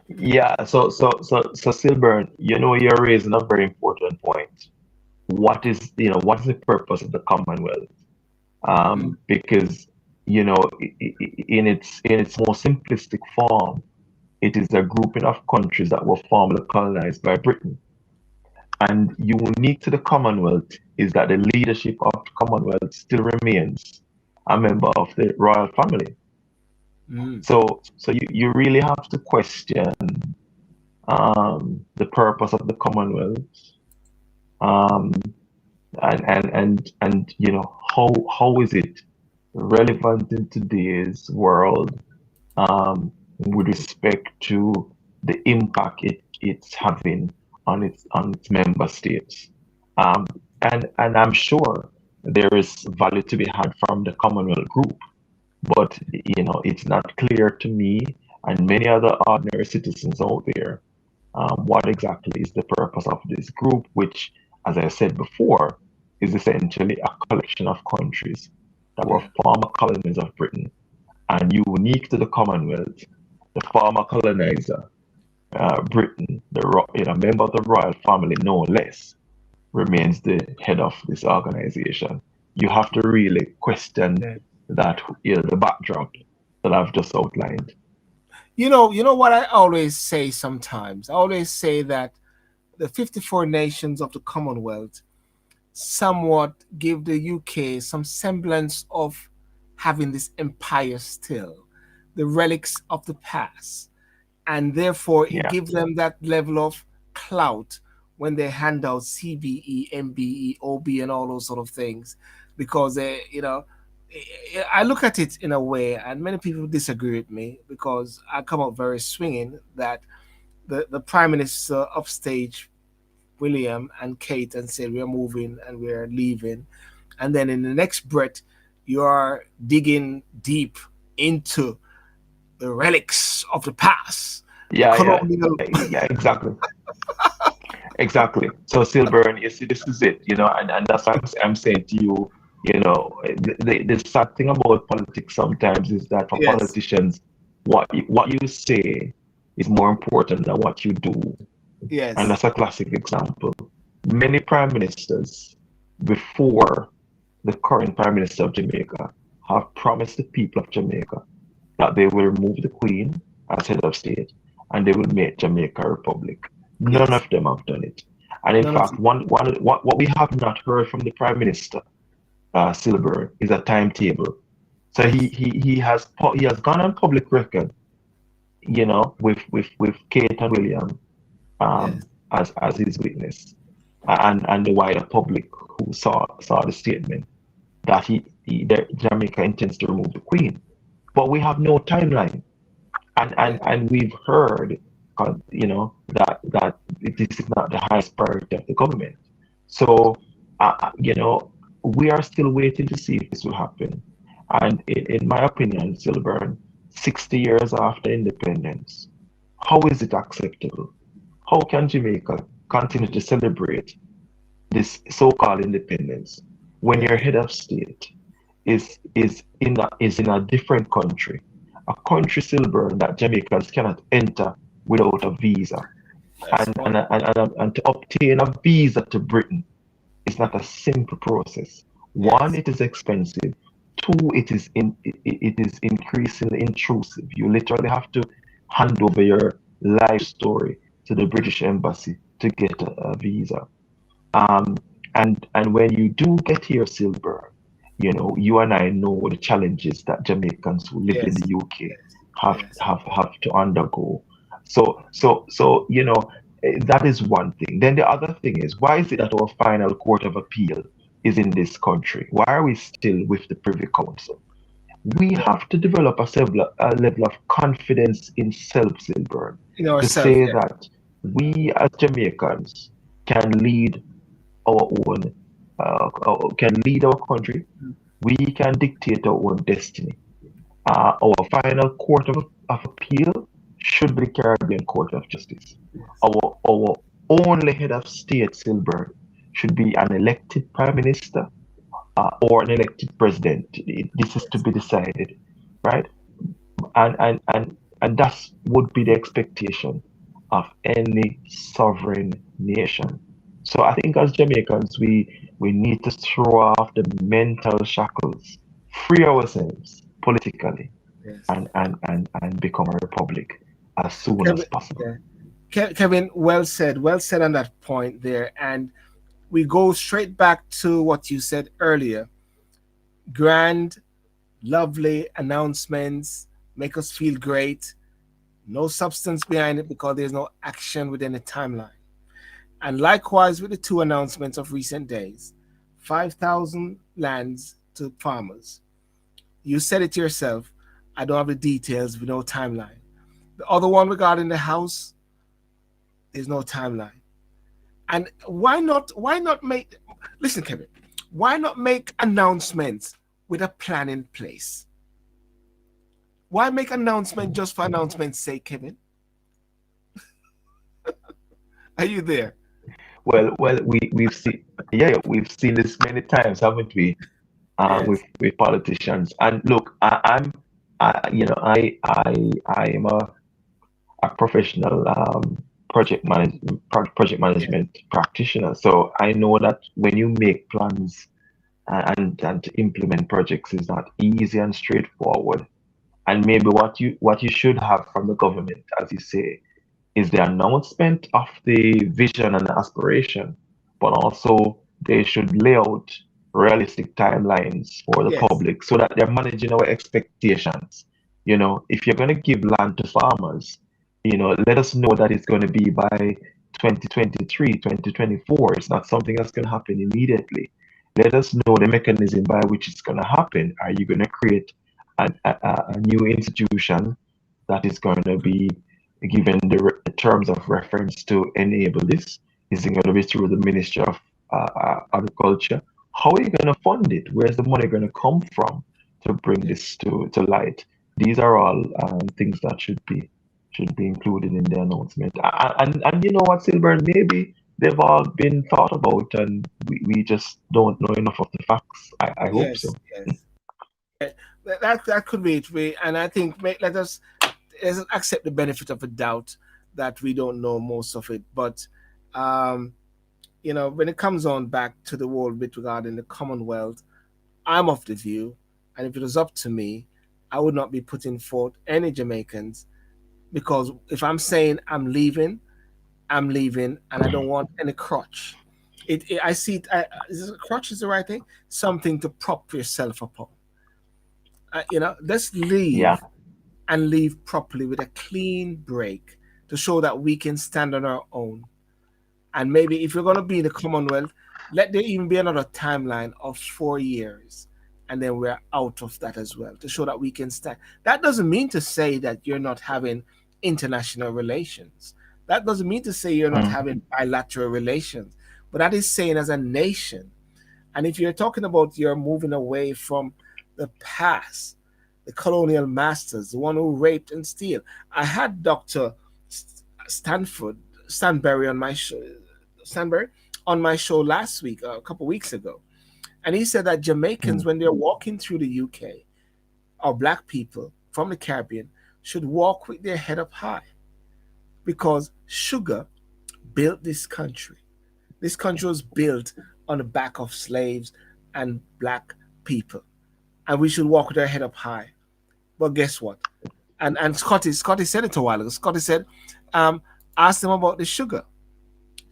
Yeah, so Silburn, you're raising a very important point. What is the purpose of the Commonwealth? Because in its most simplistic form, it is a grouping of countries that were formerly colonized by Britain. And unique to the Commonwealth is that the leadership of the Commonwealth still remains a member of the royal family. So you really have to question the purpose of the Commonwealth, um, and you know how is it relevant in today's world, with respect to the impact it's having on its member states. Um, and I'm sure there is value to be had from the Commonwealth group, but you know it's not clear to me and many other ordinary citizens out there, what exactly is the purpose of this group, which, as I said before, is essentially a collection of countries that were former colonies of Britain. And unique to the Commonwealth, the former colonizer, Britain, you know, member of the royal family, no less, remains the head of this organization. You have to really question that, you know, the backdrop that I've just outlined. You know what I always say sometimes? I always say that the 54 nations of the Commonwealth somewhat give the UK some semblance of having this empire still, the relics of the past. And therefore, it Yeah, gives them that level of clout when they hand out CBE, MBE, OB, and all those sort of things. Because, I look at it in a way, and many people disagree with me because I come up very swinging that the Prime Minister upstage William and Kate and said, we're moving and we're leaving. And then in the next breath, you are digging deep into the relics of the past, the yeah, yeah, colonial. yeah, exactly. Exactly. So, Silburn, you see, this is it, you know, and that's what I'm saying to you, you know, the sad thing about politics sometimes is that for Yes, politicians, what you say is more important than what you do. And yes, that's a classic example. Many prime ministers before the current prime minister of Jamaica have promised the people of Jamaica that they will remove the Queen as head of state and they will make Jamaica a republic. None yes. of them have done it. And in None of fact, them. what we have not heard from the Prime Minister, Silver, is a timetable. So Yes, he has gone on public record, you know, with Kate and William, yes, as his witness, and the wider public who saw the statement that that Jamaica intends to remove the Queen. But we have no timeline. yes, And we've heard, you know, that this is not the highest priority of the government. So, you know, we are still waiting to see if this will happen. And in my opinion, Silburn, 60 years after independence, how is it acceptable? How can Jamaica continue to celebrate this so-called independence when your yes, head of state is in a different country, a country, Silver, that Jamaicans cannot enter without a visa, that's one. and to obtain a visa to Britain is not a simple process. One, Yes, it is expensive. Two, it is increasingly intrusive. You literally have to hand over your life story to the British Embassy to get a visa. Um, and when you do get here, Silver, you know, you and I know the challenges that Jamaicans who live in the yes, UK yes, have yes. have to undergo. So you know, that is one thing. Then the other thing is, why is it that our final court of appeal is in this country? Why are we still with the Privy Council? We Yeah. have to develop a level of confidence in self, Silver, In to ourselves, say yeah. that we as Jamaicans can lead our own, can lead our country. We can dictate our own destiny. Our final court of appeal should be the Caribbean Court of Justice. Our only head of state, Silver, should be an elected prime minister, or an elected president. This is to be decided, right? And and and and that would be the expectation of any sovereign nation. So I think as Jamaicans, we need to throw off the mental shackles, free ourselves politically, Yes. and become a republic as soon as Kevin, possible. yeah. Kevin, well said on that point there. And we go straight back to what you said earlier. Grand, lovely announcements make us feel great. No substance behind it because there's no action within the timeline. And likewise with the two announcements of recent days, 5,000 lands to farmers. You said it yourself. I don't have the details with no timeline. The other one regarding the house, there's no timeline. And why not make, listen, Kevin, why not make announcements with a plan in place? Why make announcement just for announcement's sake, Kevin? Are you there? Well, we've seen, yeah, we've seen this many times, haven't we? Yes. With politicians. And look, I am a professional project Yes. management practitioner. So I know that when you make plans and to implement projects is not easy and straightforward. And maybe what you should have from the government, as you say, is the announcement of the vision and the aspiration, but also they should lay out realistic timelines for the Yes. public so that they're managing our expectations. If you're going to give land to farmers, let us know that it's going to be by 2023, 2024. It's not something that's going to happen immediately. Let us know the mechanism by which it's going to happen. Are you going to create a new institution that is going to be given the terms of reference to enable this? Is it going to be through the Ministry of Agriculture? How are you going to fund it? Where's the money going to come from to bring this to light? These are all things that should be included in the announcement. And you know what, Silver, maybe they've all been thought about and we just don't know enough of the facts. I hope so. Yes. Yes. That could be it. And I think let's accept the benefit of a doubt that we don't know most of it. But um, when it comes on back to the whole bit regarding the Commonwealth, I'm of the view, and if it was up to me, I would not be putting forth any Jamaicans because if I'm saying I'm leaving, and I don't want any crutch. I see it. Is a crutch is the right thing? Something to prop yourself upon. Let's Yeah. leave and leave properly with a clean break to show that we can stand on our own. And maybe if you're going to be in the Commonwealth, let there even be another timeline of 4 years. And then we're out of that as well to show that we can stand. That doesn't mean to say that you're not having international relations. That doesn't mean to say you're not Mm. having bilateral relations. But that is saying as a nation. And if you're talking about you're moving away from the past, the colonial masters, the one who raped and steal. I had Dr. Stanbury on my show, Stanbury on my show last week, a couple of weeks ago, and he said that Jamaicans, Mm. when they're walking through the UK, or black people from the Caribbean, should walk with their head up high because sugar built this country. This country was built on the back of slaves and black people, and we should walk with our head up high. But guess what? And Scotty said it a while ago. Scotty said, ask them about the sugar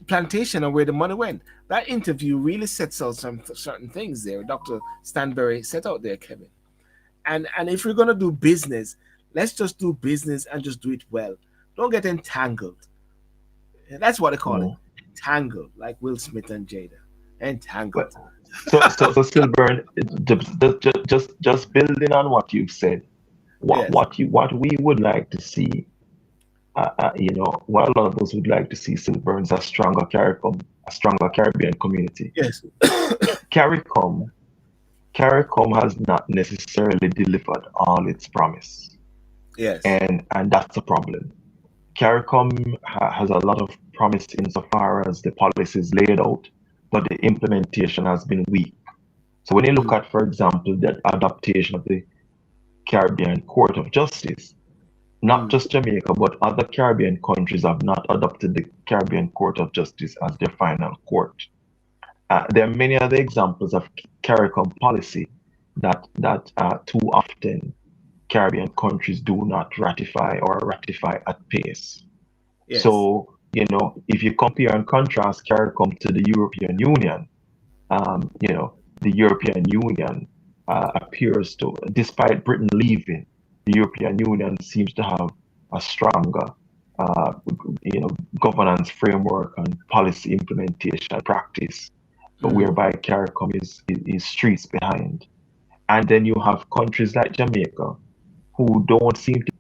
plantation and where the money went. That interview really sets out some certain things there. Dr. Stanbury set out there, Kevin. And if we're gonna do business, let's just do business and just do it well. Don't get entangled. That's what they call it. Mm. Entangled, like Will Smith and Jada. Well, Entangled. so Silburn, just building on what you've said, Yes. what we would like to see, what a lot of us would like to see, Silburn, is a stronger Caribbean community. Yes. CARICOM, CARICOM has not necessarily delivered all its promise, Yes. and that's a problem. CARICOM has a lot of promise insofar as the policies laid out, but the implementation has been weak. So when you look at, for example, the adaptation of the Caribbean Court of Justice, not just Jamaica, but other Caribbean countries have not adopted the Caribbean Court of Justice as their final court. There are many other examples of CARICOM policy that too often Caribbean countries do not ratify or ratify at pace. Yes. So, if you compare and contrast CARICOM to the European Union, the European Union appears to, despite Britain leaving, the European Union seems to have a stronger, uh, governance framework and policy implementation practice, but whereby CARICOM is streets behind. And then you have countries like Jamaica who don't seem to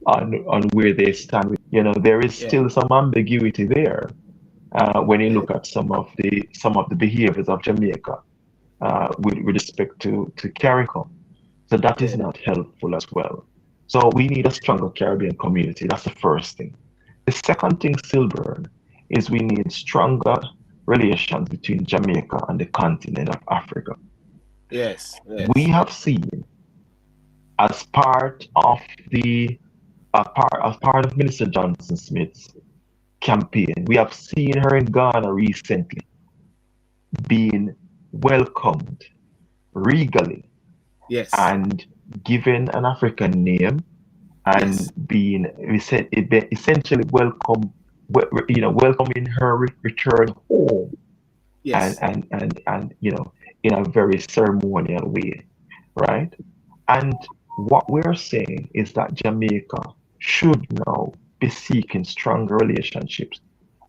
on where they stand. There is Yeah. still some ambiguity there when you Yeah. look at some of the behaviors of Jamaica with respect to CARICOM. So that is Yeah. not helpful as well. So we need a stronger Caribbean community. That's the first thing. The second thing, Silburn, is we need stronger relations between Jamaica and the continent of Africa. Yes. We Yes. have seen as part of as part of Minister Johnson Smith's campaign, we have seen her in Ghana recently being welcomed regally Yes. and given an African name and Yes. being essentially welcoming her return home and Yes. and and and in a very ceremonial way, right? And what we're saying is that Jamaica should now be seeking stronger relationships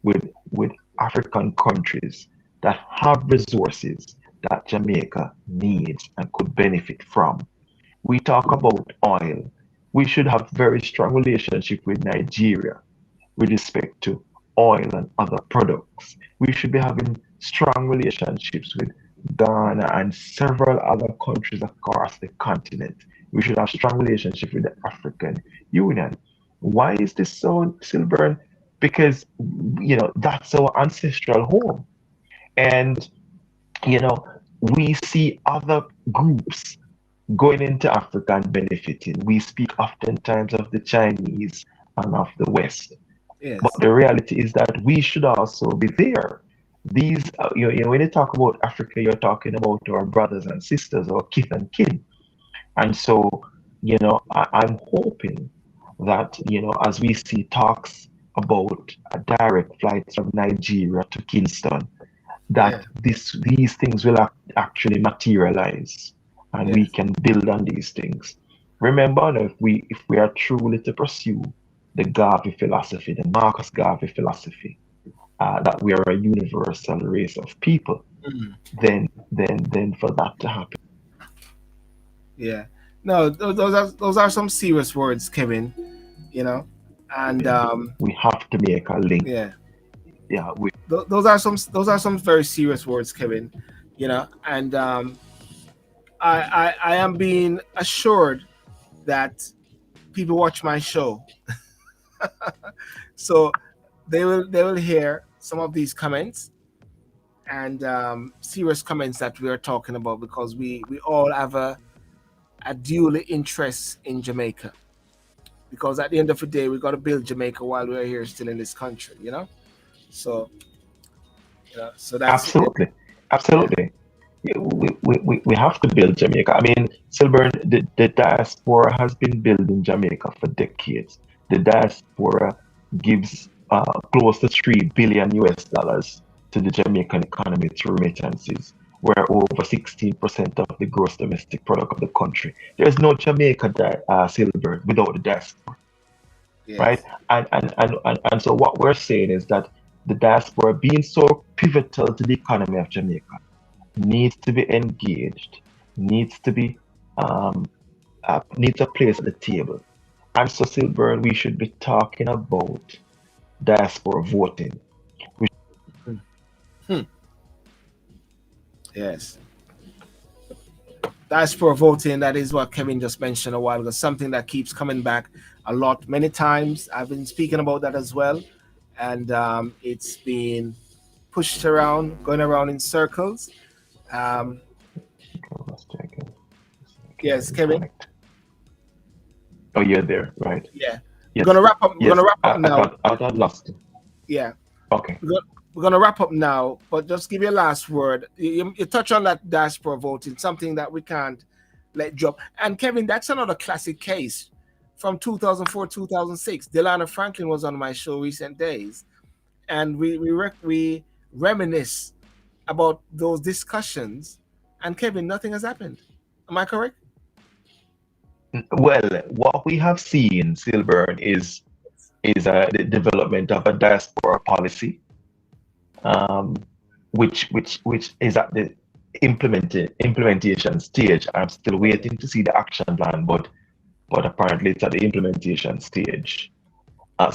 with African countries that have resources that Jamaica needs and could benefit from. We talk about oil. We should have very strong relationship with Nigeria with respect to oil and other products. We should be having strong relationships with Ghana and several other countries across the continent. We should have strong relationship with the African Union. Why is this so, Silburn? Because that's our ancestral home. And you know, we see other groups going into Africa and benefiting. We speak oftentimes of the Chinese and of the West. But Yes. the reality is that we should also be there. These, when you talk about Africa, you're talking about our brothers and sisters, our kith and kin. And so, I'm hoping that, as we see talks about direct flights from Nigeria to Kingston, Yeah. that these things will actually materialize and we Yes. can build on these things. Remember, now, if we are truly to pursue the Garvey philosophy, the Marcus Garvey philosophy, that we are a universal race of people, Mm. then for that to happen, Yeah. No, those are some serious words, Kevin. You know, and we have to make a link. yeah, Yeah, those are some very serious words, Kevin. And I am being assured that people watch my show, so they will hear some of these comments and serious comments that we are talking about, because we all have a dual interest in Jamaica, because at the end of the day we got to build Jamaica while we're here still in this country. So so that's it. absolutely, Yeah. absolutely. Yeah, we have to build Jamaica. I mean, Silburn, the diaspora has been building Jamaica for decades. The diaspora gives close to 3 billion US dollars to the Jamaican economy through remittances, where over 16% of the gross domestic product of the country. There's no Jamaica Silburn without the diaspora, right? Yes. And so what we're saying is that the diaspora being so pivotal to the economy of Jamaica needs to be engaged, needs to be needs a place at the table. And so, Silburn, we should be talking about diaspora voting. We Hmm. Yes. Diaspora voting, that is what Kevin just mentioned a while ago, something that keeps coming back a lot, many times. I've been speaking about that as well. And it's been pushed around, going around in circles. Um, let's check it. yes, Kevin Kevin. connect. Oh, you're there, right? Yeah. We're Yes, gonna wrap up. We're yes. gonna wrap I, up I now. thought I thought lost you. Yeah. Okay. We're gonna wrap up now, but just give you a last word. You touch on that diaspora voting, something that we can't let drop. And Kevin, that's another classic case from 2004, 2006. Delana Franklin was on my show recent days, and we reminisce about those discussions. And Kevin, nothing has happened. Am I correct? Well, what we have seen, Silburn, is the development of a diaspora policy, um, which is at the implementation stage. I'm still waiting to see the action plan, but apparently it's at the implementation stage.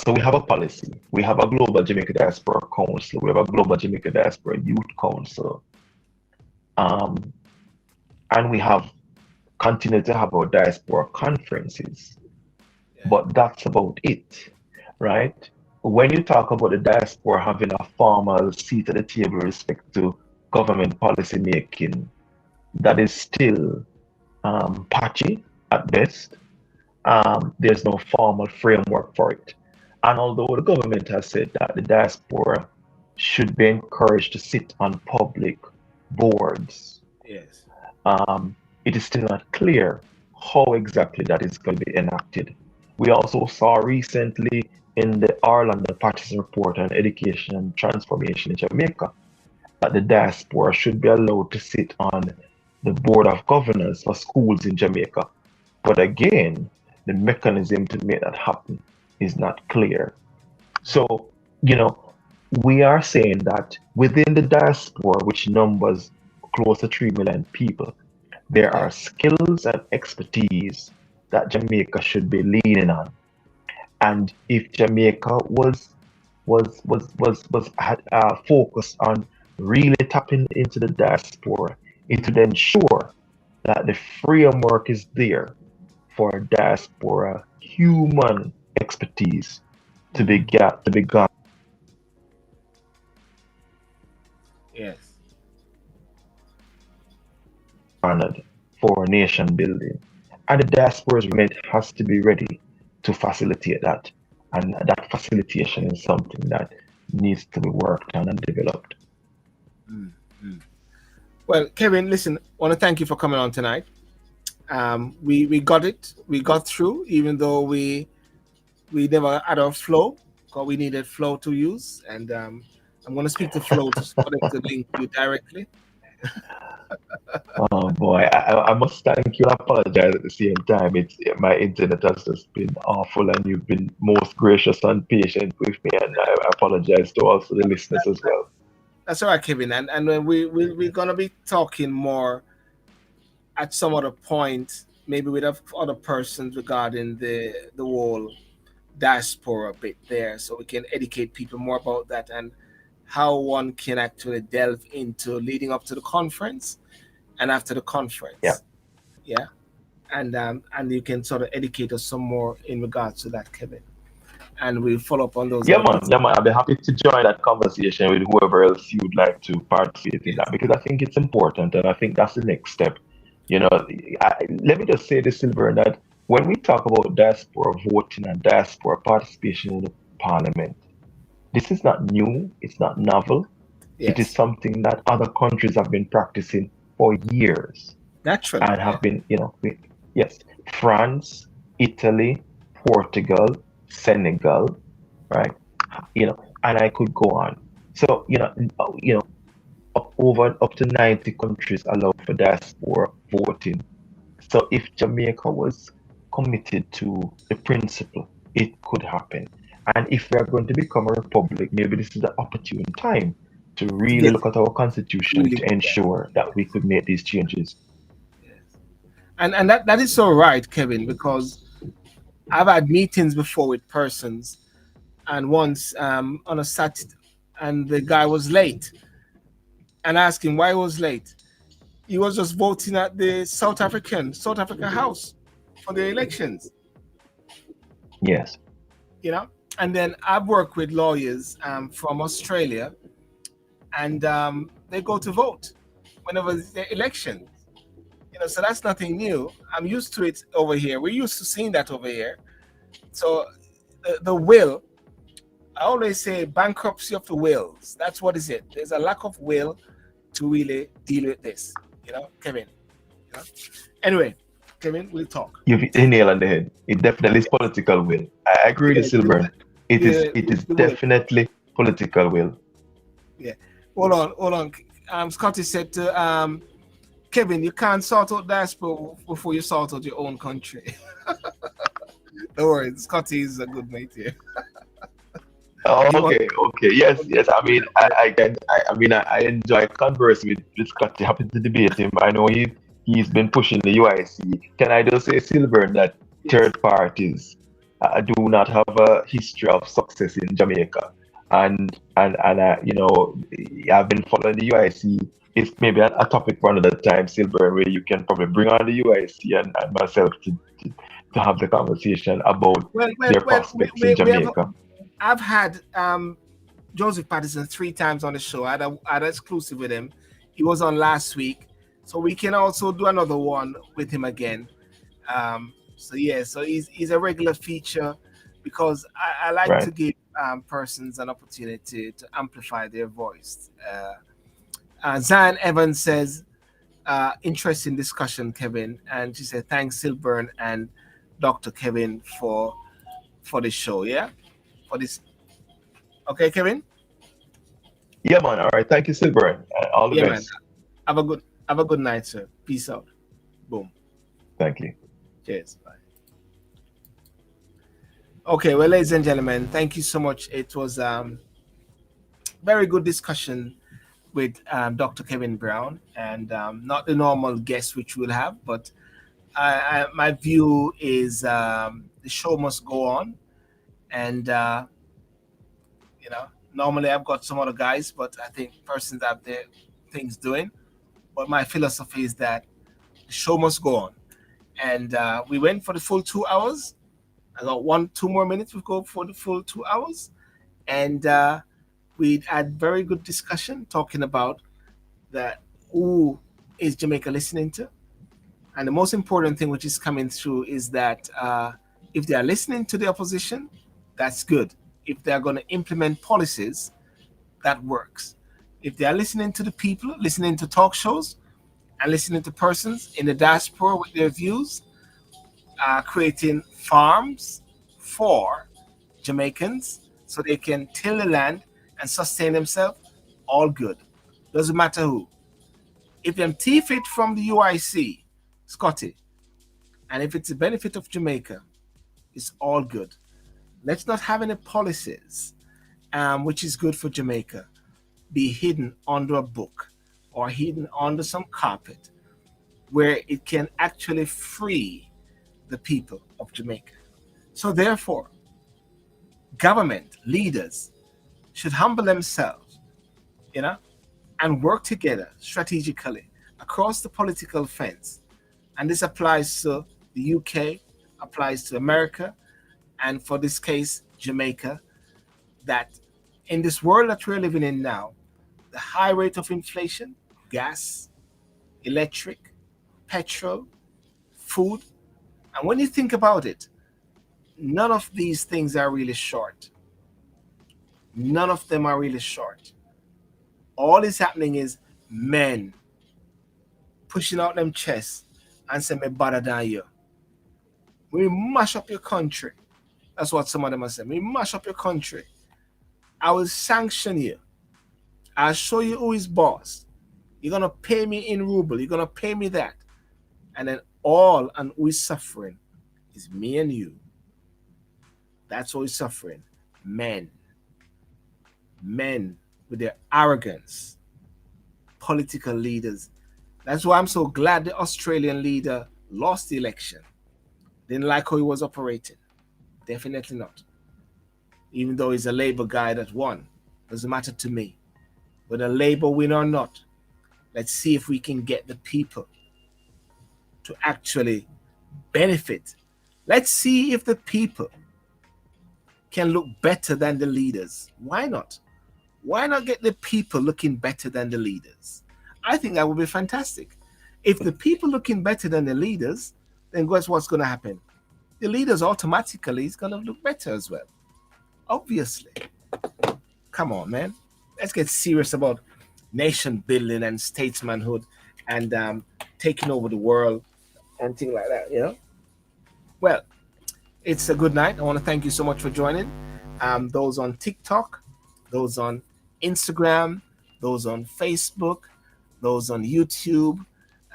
So we have a policy. We have a Global Jamaica Diaspora Council. We have a Global Jamaica Diaspora Youth Council. Um, and we have continued to have our diaspora conferences. Yeah. But that's about it, right? When you talk about the diaspora having a formal seat at the table with respect to government policy making, that is still patchy at best. There's no formal framework for it. And although the government has said that the diaspora should be encouraged to sit on public boards, Yes. it is still not clear how exactly that is going to be enacted. We also saw recently in the Ireland Patterson Report on Education and Transformation in Jamaica that the diaspora should be allowed to sit on the board of governors for schools in Jamaica. But again, the mechanism to make that happen is not clear. So, you know, we are saying that within the diaspora, which numbers close to 3 million people, there Yeah. are skills and expertise that Jamaica should be leaning on. And if Jamaica was had focused on really tapping into the diaspora, it would ensure that the framework is there for diaspora human expertise to be Yes. garnered for nation building. And the diaspora's remit has to be ready to facilitate that. And that facilitation is something that needs to be worked on and developed. Mm, mm. Well, Kevin, listen, I want to thank you for coming on tonight. We got it. We got through, even though we never had our flow, because we needed flow to use. And I'm going to speak to flow for them to link you directly. Oh boy, I must thank you and apologize at the same time. It's my internet has just been awful, and you've been most gracious and patient with me, and I apologize to also the listeners as well. That's all right, Kevin. And when we're going to be talking more at some other point, maybe with other persons regarding the whole diaspora bit there, so we can educate people more about that and how one can actually delve into leading up to the conference and after the Yeah. conference. Yeah. And you can sort of educate us some more in regards to that, Kevin. And we'll follow up on those Yeah, other man. bits. Yeah, man. I'll be happy to join that conversation with whoever else you would like to participate in that Yes. because I think it's important and I think that's the next step. You know, let me just say this, Silver, that when we talk about diaspora voting and diaspora participation in the parliament, this is not new, it's not novel. It is Yes. something that other countries have been practicing for years Naturally. and Yeah. have been, yes, France, Italy, Portugal, Senegal, right? And I could go on. So, up to 90 countries allow for diaspora voting. So if Jamaica was committed to the principle, it could happen. And if we are going to become a republic, maybe this is the opportune time to To really get look at our constitution really to good. ensure that we could make these changes. Yes. And that is so right, Kevin, because I've had meetings before with persons, and once on a Saturday, and the guy was late, and I asked him why he was late. He was just voting at the South Africa House for the elections, Yes. you know. And then I've worked with lawyers from Australia, and they go to vote whenever the election. So that's nothing new. I'm used to it over here. We're used to seeing that over here. So the will, I always say bankruptcy of the wills. That's what is it. There's a lack of will to really deal with this, Kevin. You know? Anyway, Kevin, we'll talk. You've hit the nail on the head. It definitely is political will. I agree Yeah, with Silburn. It is the will. definitely political will. Yeah. Hold on. Scotty said to Kevin, you can't sort out diaspora before you sort out your own country. Don't worry, Scotty is a good mate here. Oh, You want- okay. Yes. I mean, I enjoy conversing with Scott. Happy to debate him. I know he's been pushing the UIC. Can I just say, Silver, that Yes. third parties do not have a history of success in Jamaica, and I've been following the UIC. It's maybe a topic for another time, Silver, where you can probably bring on the UIC and myself to have the conversation about their prospects in Jamaica. I've had Joseph Patterson 3 times on the show. I had an exclusive with him. He was on last week, so we can also do another one with him again. So he's a regular feature because I like Right. to give persons an opportunity to amplify their voice. Zion Evans says, interesting discussion, Kevin, and she said thanks Silburn and Dr. Kevin for the show. Yeah, for this. Okay, Kevin. Yeah, man. All right. Thank you, Silver. All the Yeah, best. man. Have a good night, sir. Peace out. Boom. Thank you. Cheers. Bye. Okay, well, ladies and gentlemen, thank you so much. It was very good discussion with Dr. Kevin Brown, and not the normal guest which we'll have, but my view is the show must go on, and normally I've got some other guys, but I think persons have their things doing. But my philosophy is that the show must go on, and we went for the full 2 hours. I got 2 more minutes. We go for the full 2 hours, and we had very good discussion talking about that. Who is Jamaica listening to? And the most important thing which is coming through is that if they are listening to the opposition, that's good. If they are going to implement policies, that works. If they are listening to the people, listening to talk shows, and listening to persons in the diaspora with their views, creating farms for Jamaicans so they can till the land and sustain themselves, all good. Doesn't matter who. If them thief it from the UIC, Scotty, and if it's the benefit of Jamaica, it's all good. Let's not have any policies which is good for Jamaica be hidden under a book or hidden under some carpet where it can actually free the people of Jamaica. So therefore, government leaders should humble themselves, and work together strategically across the political fence. And this applies to the UK, applies to America, and for this case, Jamaica, that in this world that we're living in now, the high rate of inflation, gas, electric, petrol, food, and when you think about it, none of these things are really short. None of them are really short. All is happening is men pushing out them chests and saying, me better than you. We mash up your country. That's what some of them are saying. We mash up your country. I will sanction you. I'll show you who is boss. You're going to pay me in ruble. You're going to pay me that. And then all and who is suffering is me and you. That's who is suffering. Men. Men with their arrogance. Political leaders. That's why I'm so glad the Australian leader lost the election. Didn't like how he was operating. Definitely not. Even though he's a Labour guy that won. Doesn't matter to me. Whether Labour win or not, let's see if we can get the people to actually benefit. Let's see if the people can look better than the leaders. Why not? Why not get the people looking better than the leaders? I think that would be fantastic. If the people looking better than the leaders, then guess what's going to happen? The leaders automatically is going to look better as well. Obviously. Come on, man. Let's get serious about nation building and statesmanhood and taking over the world and things like that, Well, it's a good night. I want to thank you so much for joining. Those on TikTok, those on Instagram, those on Facebook, those on YouTube,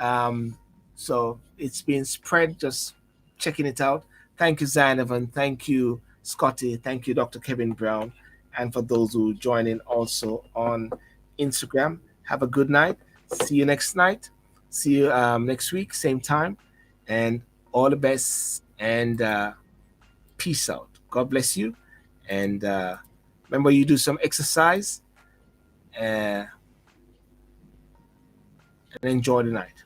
So it's been spread. Just checking it out. Thank you, Zainovan. Thank you, Scotty. Thank you, Dr. Kevin Brown. And for those who join in also on Instagram, have a good night. See you next night. See you next week, same time. And all the best. And peace out. God bless you. And remember, you do some exercise and enjoy the night.